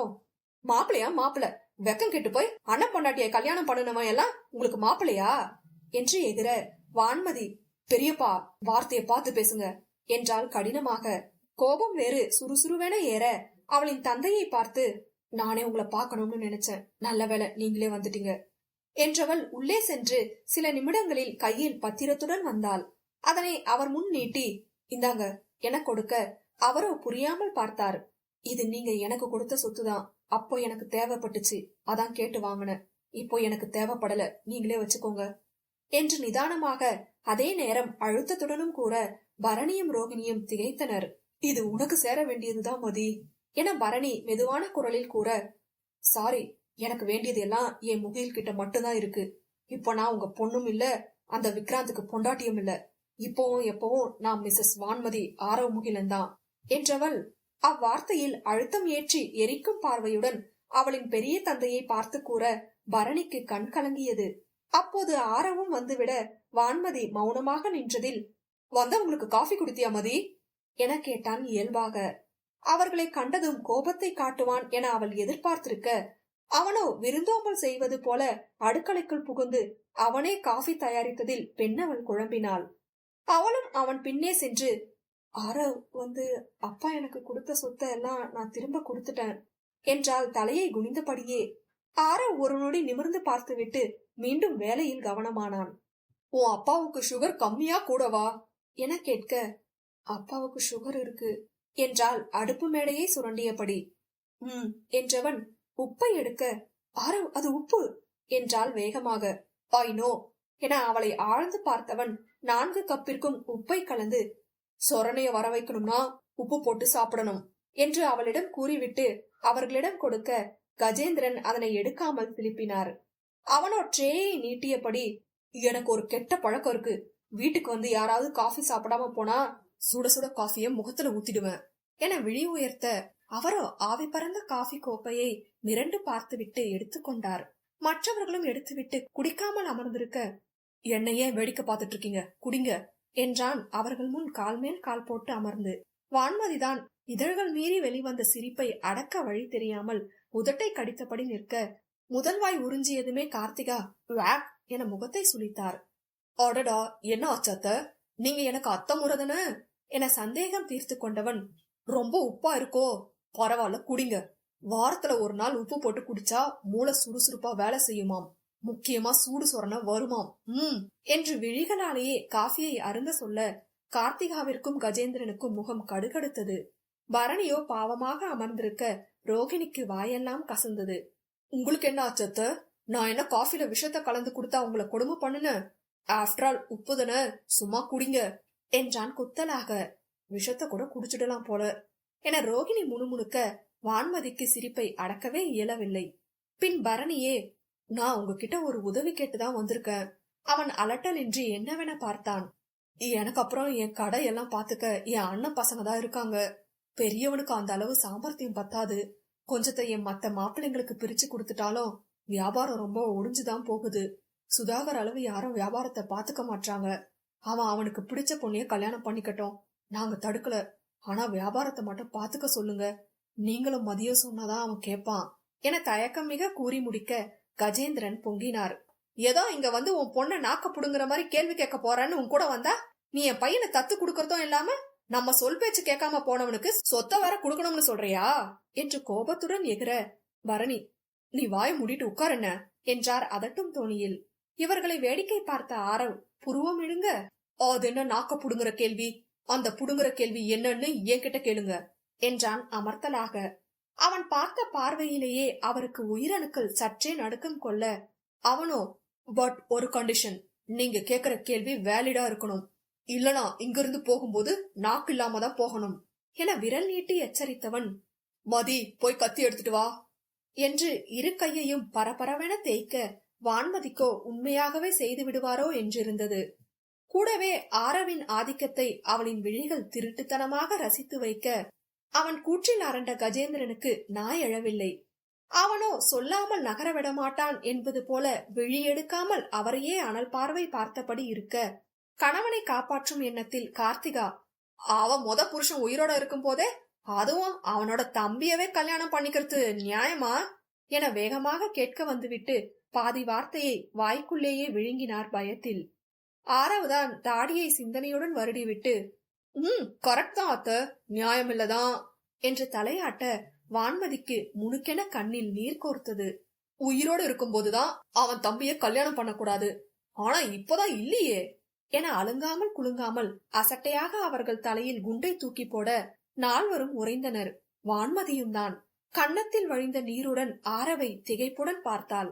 மாப்பிளையா மாப்பிள்ள, வெக்கம் கெட்டு போய் அண்ணன் பொண்டாட்டிய கல்யாணம் பண்ணணுமா எல்லாம் உங்களுக்கு மாப்பிளையா என்று எதிர, வான்மதி, பெரியப்பா வார்த்தையை பார்த்து பேசுங்க என்றால் கடினமாக. கோபம் வேறு சுறுசுறுவென ஏற அவளின் தந்தையை பார்த்து, நானே உங்களை பார்க்கணும்னு நினைச்சேன், நல்ல வேளை நீங்களே வந்துட்டீங்க என்றவள் உள்ளே சென்று சில நிமிடங்களில் கையில் பத்திரத்துடன் வந்தாள். அதனை அவர் முன் நீட்டி, இந்தாங்க என கொடுக்க, அவரோ புரியாமல் பார்த்தார். இது நீங்க எனக்கு கொடுத்த சொத்துதான், அப்போ எனக்கு தேவைப்பட்டுச்சு, அதான் கேட்டு வாங்கின, இப்போ எனக்கு தேவைப்படல, நீங்களே வச்சுக்கோங்க என்று நிதானமாக, அதே நேரம் அழுத்தத்துடனும் கூற, பரணியும் ரோகிணியும் திகைத்தனர். இது உனக்கு சேர வேண்டியதுதான் மதி என பரணி மெதுவான குரலில் கூற, சாரி, எனக்கு வேண்டியது எல்லாம் என் முகில் கிட்ட மட்டும்தான் இருக்கு. இப்போ நான் உங்க பொண்ணும் இல்ல, அந்த விக்ராந்துக்கு பொண்டாட்டியும் இல்ல, இப்போவும் எப்பவும் நான் மிஸ்ஸஸ் வான்மதி ஆரவ் முகிலன் தான் என்றவள் அவ்வார்த்தையில் அழுத்தம் ஏற்றி எரிக்கும் பார்வையுடன் அவளின் பெரிய தந்தையை பார்த்து கூற, பரணிக்கு கண் கலங்கியது. அப்போது ஆரவும் வந்துவிட, வான்மதி மௌனமாக நின்றதில், வந்தவங்களுக்கு காஃபி குடித்தியா மதி என கேட்டான் இயல்பாக. அவர்களை கண்டதும் கோபத்தை காட்டுவான் என அவள் எதிர்பார்த்திருக்க, அவனோ விருந்தோம்பல் செய்வது போல அடுக்கலைக்குள் புகுந்து அவனே காஃபி தயாரித்ததில் பெண்ணவள் குழம்பினாள். அவளும் அவன் பின்னே சென்று, ஆரவ் வந்து அப்பா எனக்கு கொடுத்த சொத்தை எல்லாம் நான் திரும்ப கொடுத்துட்டேன் என்றால் தலையை குனிந்தபடியே. ஆரவ் ஒரு நொடி நிமிர்ந்து பார்த்துவிட்டு மீண்டும் வேலையில் கவனமானான். உன் அப்பாவுக்கு சுகர் கம்மியா கூடவா என கேட்க, அப்பாவுக்கு சுகர் இருக்கு என்றால் அடுப்பு மேடையை சுரண்டியபடி. என்றவன் உப்பை எடுக்க, ஆரவ் அது உப்பு என்றால் வேகமாக. ஐ நோ என அவளை ஆழ்ந்து பார்த்தவன் 4 கப்பிற்கும் உப்பை கலந்து, சொரணைய வர வைக்கணும்னா உப்பு போட்டு சாப்பிடணும் என்று அவளிடம் கூறிவிட்டு அவர்களிடம் கொடுக்க, கஜேந்திரன் அதனை எடுக்காமல் திருப்பினார். அவனோ ட்ரேயை நீட்டியபடி, எனக்கு ஒரு கெட்ட பழக்கம் இருக்கு, வீட்டுக்கு வந்து யாராவது காஃபி சாப்பிடாம போனா சுட சுட காஃபிய முகத்துல ஊத்திடுவேன் என விழி உயர்த்த, அவரோ ஆவி பறந்த காஃபி கோப்பையை மிரண்டு பார்த்துவிட்டு எடுத்துக்கொண்டார். மற்றவர்களும் எடுத்துவிட்டு குடிக்காமல் அமர்ந்திருக்க, என்னையே வேடிக்கை பார்த்துட்டு இருக்கீங்க, குடிங்க என்றான் அவர்கள் முன் கால் மேல் கால் போட்டு அமர்ந்து. வான்மதிதான் இதழ்கள் மீறி வெளிவந்த சிரிப்பை அடக்க வழி தெரியாமல் உதட்டை கடித்தபடி நிற்க, முதல்வாய் உறிஞ்சியதுமே கார்த்திகா வேக் என முகத்தை சுளித்தார். அடடா, என்ன ஆச்சாத்த, நீங்க எனக்கு அத்த முறதன என சந்தேகம் தீர்த்து கொண்டவன், ரொம்ப உப்பா இருக்கோ, பரவாயில்ல குடிங்க, வாரத்துல ஒரு நாள் உப்பு போட்டு குடிச்சா மூளை சுறுசுறுப்பா வேலை செய்யுமாம், முக்கியமா சூடு சொரண வருமாம் என்று விழிகளாலேயே காஃபியை அருந்த சொல்ல கார்த்திகாவிற்கும் கஜேந்திரனுக்கும் முகம் கடுகடுத்தது. பரணியோ பாவமாக அமர்ந்திருக்க ரோகிணிக்கு வாயெல்லாம் கசந்தது. உங்களுக்கு என்ன ஆச்சத்த, நான் என்ன காஃபில விஷத்தை கலந்து கொடுத்தா உங்களை கொடுமை பண்ணுன, ஆஃப்டர் ஆல் உப்புதன, சும்மா குடிங்க என்றான் குத்தலாக. விஷத்தை கூட குடிச்சிடலாம் போல என ரோகிணி முணுமுணுக்க வான்மதிக்கு சிரிப்பை அடக்கவே இயலவில்லை. பின் பரணியே, நான் உங்ககிட்ட ஒரு உதவி கேட்டுதான் வந்திருக்கேன். அவன் அலட்டலின்றி என்னவென பார்த்தான். எனக்கு அப்புறம் என் கடை எல்லாம் பாத்துக்க என் அண்ணன் பசங்க தான் இருக்காங்க. பெரியவனுக்கு அந்த அளவு சாமர்த்தியம் பத்தாது. கொஞ்சத்தை என் மத்த மாப்பிள்ளைங்களுக்கு பிரிச்சு கொடுத்துட்டாலும் வியாபாரம் ரொம்ப ஒடிஞ்சுதான் போகுது. சுதாகர் அளவு யாரும் வியாபாரத்தை பாத்துக்க மாட்டாங்க. அவன் அவனுக்கு பிடிச்ச பொண்ணைய கல்யாணம் பண்ணிக்கட்டும், நாங்க தடுக்கல. ஆனா வியாபாரத்தை மட்டும் பாத்துக்க சொல்லுங்க. நீங்களும் மதியம் சொன்னாதான் அவன் கேட்பான் என தயக்கம் மிக கூறி முடிக்க கஜேந்திரன் பொங்கினார். ஏதோ இங்க வந்து உன் பொண்ண நாக்க புடுங்குற மாதிரி கேள்வி கேட்க போறான்னு உன் கூட வந்தா, நீ என் பையனை தத்து குடுக்கறதும் இல்லாம நம்ம சொல் பேச்சு கேட்காம போனவனுக்கு சொத்த வேற குடுக்கணும்னு சொல்றியா என்று கோபத்துடன் எகிற பரணி, நீ வாய் மூடிட்டு உட்காருன என்றார் அதட்டும் தோணியில். இவர்களை வேடிக்கை பார்த்த ஆரவ் புருவம் இழுங்க, அது என்ன நாக்க புடுங்குற கேள்வி, அந்த புடுங்குற கேள்வி என்னன்னு என்கிட்ட கேளுங்க என்றான் அமர்த்தலாக. அவன் பார்த்த பார்வையிலேயே அவருக்கு உயிரணுக்கள் சற்றே நடுக்கம் கொள்ள, அவனோ, பட் ஒரு கண்டிஷன், நீங்க கேக்குற கேள்வி வேலிடா இருக்கணும், இல்லனா இங்கிருந்து போகும்போது நாக்கு இல்லாம தான் போகணும் என விரல் நீட்டி எச்சரித்தவன், மதி போய் கத்தி எடுத்துட்டு வா என்று இரு கையையும் பரபரவென தேய்க்க வான்மதிக்கோ உண்மையாகவே செய்து விடுவாரோ என்றிருந்தது. கூடவே ஆரவின் ஆதிக்கத்தை அவளின் விழிகள் திருட்டுத்தனமாக ரசித்து வைக்க அவன் கூற்றில் அரண்ட கஜேந்திரனுக்கு நாய் எழவில்லை. அவனோ சொல்லாமல் நகர விடமாட்டான் என்பது போல விழி எடுக்காமல் அவரையே அனல் பார்வை பார்த்தபடி இருக்க, கணவனை காப்பாற்றும் எண்ணத்தில் கார்த்திகா, அவன் மொத புருஷன் உயிரோட இருக்கும் போதே அதுவும் அவனோட தம்பியவே கல்யாணம் பண்ணிக்கிறது நியாயமா என வேகமாக கேட்க வந்துவிட்டு பாதி வார்த்தையை வாய்க்குள்ளேயே விழுங்கினார் பயத்தில். ஆரவுதான் தாடியை சிந்தனையுடன் வருடிவிட்டு, கரெக்ட் தான் அத்த, நியாயம் இல்லதான் என்று தலையாட்ட வான்மதிக்கு முணுக்கென கண்ணில் நீர் கோர்த்தது. உயிரோடு இருக்கும் போதுதான் அவன் தம்பிய கல்யாணம் பண்ணக்கூடாது, ஆனா இப்பதான் இல்லையே என அலுங்காமல் குலுங்காமல் அசட்டையாக அவர்கள் தலையில் குண்டை தூக்கி போட நால்வரும் உறைந்தனர். வான்மதியும் தான் கன்னத்தில் வழிந்த நீருடன் ஆரவை திகைப்புடன் பார்த்தாள்.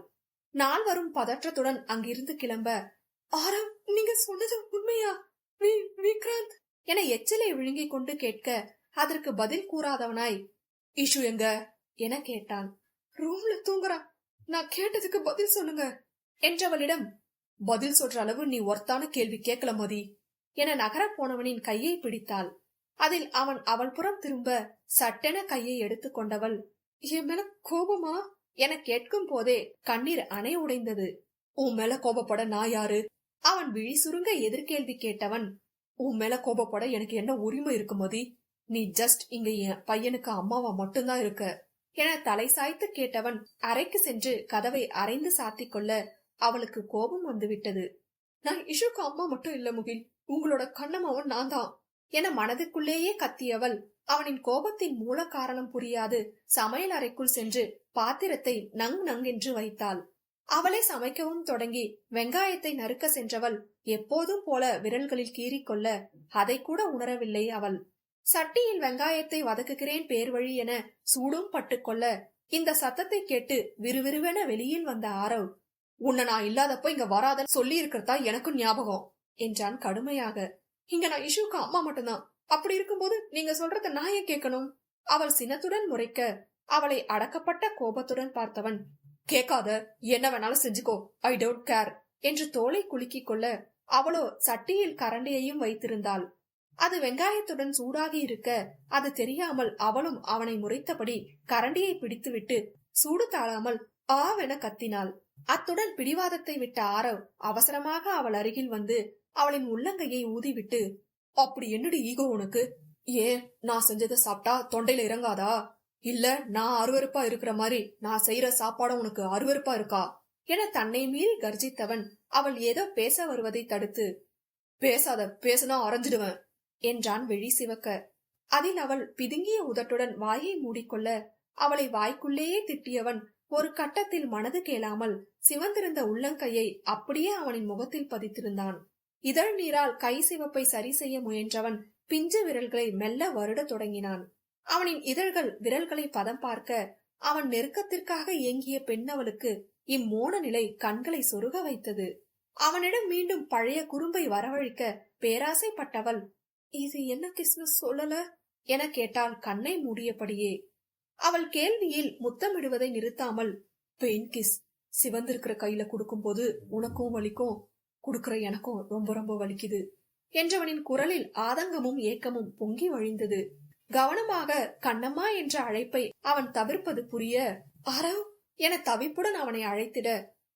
நால்வரும் பதற்றத்துடன் அங்கிருந்து கிளம்ப, ஆரவ், நீங்க சொன்னது உண்மையா? விக்ராந்த் என எச்சிலை விழுங்கிக் கொண்டு கேட்க அதற்கு பதில் கூறாதவனாய், இஷு எங்க என கேட்டான். ரூம்ல தூங்குறான், நான் கேட்டதுக்கு பதில் சொல்லுங்க என்றவளிடம், பதில் சொல்ற அளவு நீ ஒர்த்தான கேள்வி கேட்கல மதி என நகர போனவனின் கையை பிடித்தாள். அதில் அவன் அவள் புறம் திரும்ப சட்டென கையை எடுத்துக் கொண்டவள், என் மேல கோபமா என கேட்கும் போதே கண்ணீர் அணை உடைந்தது. உன் மேல கோபப்பட நான் யாரு? அவன் விழி சுருங்க எதிர்கேள்வி கேட்டவன், உன் மேல கோபப்பட எனக்கு என்ன உரிமை இருக்கு மதி? நீ ஜஸ்ட் இங்க என் பையனுக்கு அம்மாவா மட்டும்தான் இருக்க என தலை சாய்த்து கேட்டவன் அறைக்கு சென்று கதவை அரைந்து சாத்திக் கொள்ள அவளுக்கு கோபம் வந்துவிட்டது. நான் இஷுக்கு அம்மா மட்டும் இல்ல முகில், உங்களோட கண்ணம்மாவன் நான் தான் என மனதுக்குள்ளேயே கத்தியவள் அவனின் கோபத்தின் மூல காரணம் புரியாது சமையல் அறைக்குள் சென்று பாத்திரத்தை நங்கென்று வைத்தாள். அவளை சமைக்கவும் தொடங்கி வெங்காயத்தை நறுக்க சென்றவள் எப்போதும் போல விரல்களில் கீறிக்கொள்ள அதை கூட உணரவில்லை அவள். சட்டியில் வெங்காயத்தை வதக்குகிறேன் பேர் வழி என சூடும் பட்டுக்கொள்ள இந்த சத்தத்தை கேட்டு விறுவிறுவென வெளியில் வந்த ஆரவ், உன்னை நான் இல்லாதப்ப இங்க வராத சொல்லி இருக்கிறதா எனக்கும் ஞாபகம் என்றான் கடுமையாக. இங்க நான் இஷுக்கு அம்மா மட்டும்தான், அப்படி இருக்கும்போது நீங்க சொல்றத நான் ஏன் கேட்கணும்? அவள் சினத்துடன் முறைக்க அவளை அடக்கப்பட்ட கோபத்துடன் பார்த்தவன், கேட்காத, என்ன வேணாலும் செஞ்சுக்கோ, ஐ டோன்ட் கேர் என்று தோலை குலுக்கிக் கொள்ள அவளோ சட்டியில் கரண்டியையும் வைத்திருந்தாள். அது வெங்காயத்துடன் சூடாகி இருக்க அது தெரியாமல் அவளும் அவனை முறைத்தபடி கரண்டியை பிடித்துவிட்டு சூடு தாழாமல் ஆவென கத்தினாள். அத்துடன் பிடிவாதத்தை விட்ட ஆரவ் அவசரமாக அவள் அருகில் வந்து அவளின் உள்ளங்கையை ஊதிவிட்டு, அப்படி என்னடி ஈகோ உனக்கு? ஏன் நான் செஞ்சதை சாப்பிட்டா தொண்டையில இறங்காதா? இல்ல நான் அருவருப்பா இருக்கிற மாதிரி நான் செய்யற சாப்பாடும் உனக்கு அருவருப்பா இருக்கா என தன்னை மீறி கர்ஜித்தவன் அவள் ஏதோ பேச வருவதை தடுத்து, பேசாத, பேசுனா அரைஞ்சிடுவேன் என்றான் விழி சிவக்க. அதில் அவள் பிதுங்கிய உதட்டுடன் வாயை மூடிக்கொள்ள அவளை வாய்க்குள்ளேயே திட்டியவன் ஒரு கட்டத்தில் மனது கேளாமல் சிவந்திருந்த உள்ளங்கையை அப்படியே அவனின் முகத்தில் பதித்திருந்தான். இதழ் நீரால் கை சிவப்பை சரி செய்ய முயன்றவன் பிஞ்சு விரல்களை மெல்ல வருடத் தொடங்கினான். அவனின் இதழ்கள் விரல்களை பதம் பார்க்க அவன் நெருக்கத்திற்காக ஏங்கிய பெண்ணவளுக்கு இம்மோன நிலை கண்களை சொருக வைத்தது. அவனிடம் மீண்டும் பழைய குறும்பை வரவழைக்க பேராசைப்பட்டவள், இது என்ன கிறிஸ்மஸ் சொல்லல என கேட்டால் கண்ணை மூடியபடியே. அவள் கேள்வியில் முத்தமிடுவதை நிறுத்தாமல், பெயின் கிஸ், சிவந்திருக்கிற கையில குடுக்கும் போது உனக்கும் வலிக்கும், குடுக்கிற எனக்கும் ரொம்ப ரொம்ப வலிக்குது என்றவனின் குரலில் ஆதங்கமும் ஏக்கமும் பொங்கி வழிந்தது. கவனமாக கண்ணம்மா என்ற அழைப்பை அவன் தவிர்ப்பது புரிய, அரவ் என தவிப்புடன் அவனை அழைத்திட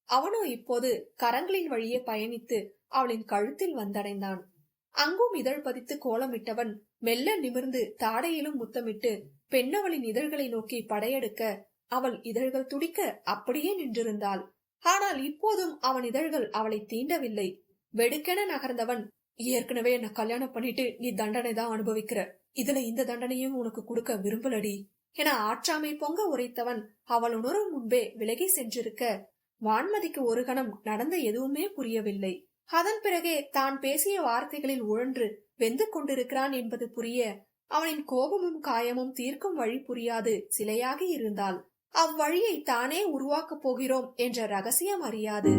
அவனோ இப்போது கரங்களின் வழியே பயணித்து அவளின் கழுத்தில் வந்தடைந்தான். அங்கும் இதழ் பதித்து கோலமிட்டவன் மெல்ல நிமிர்ந்து தாடையிலும் முத்தமிட்டு பெண்ணவளின் இதழ்களை நோக்கி படையெடுக்க அவள் இதழ்கள் துடிக்க அப்படியே நின்றிருந்தாள். ஆனால் இப்போதும் அவன் இதழ்கள் அவளை தீண்டவில்லை. வெடுக்கென நகர்ந்தவன், ஏற்கனவே என்ன கல்யாணம் பண்ணிட்டு நீ தண்டனை தான் அனுபவிக்கிற, இதுல இந்த தண்டனையும் உனக்கு கொடுக்க விரும்பலடி என ஆற்றாமை பொங்க உரைத்தவன் அவள் உணரும் முன்பே விலகி சென்றிருக்க வான்மதிக்கு ஒரு கணம் நடந்த எதுவுமே புரியவில்லை. அதன் பிறகே தான் பேசிய வார்த்தைகளில் உழன்று வெந்து கொண்டிருக்கிறான் என்பது புரிய அவனின் கோபமும் காயமும் தீர்க்கும் வழி புரியாது சிலையாகி இருந்தாள். அவ்வழியை தானே உருவாக்கப் போகிறோம் என்ற ரகசியம் அறியாது.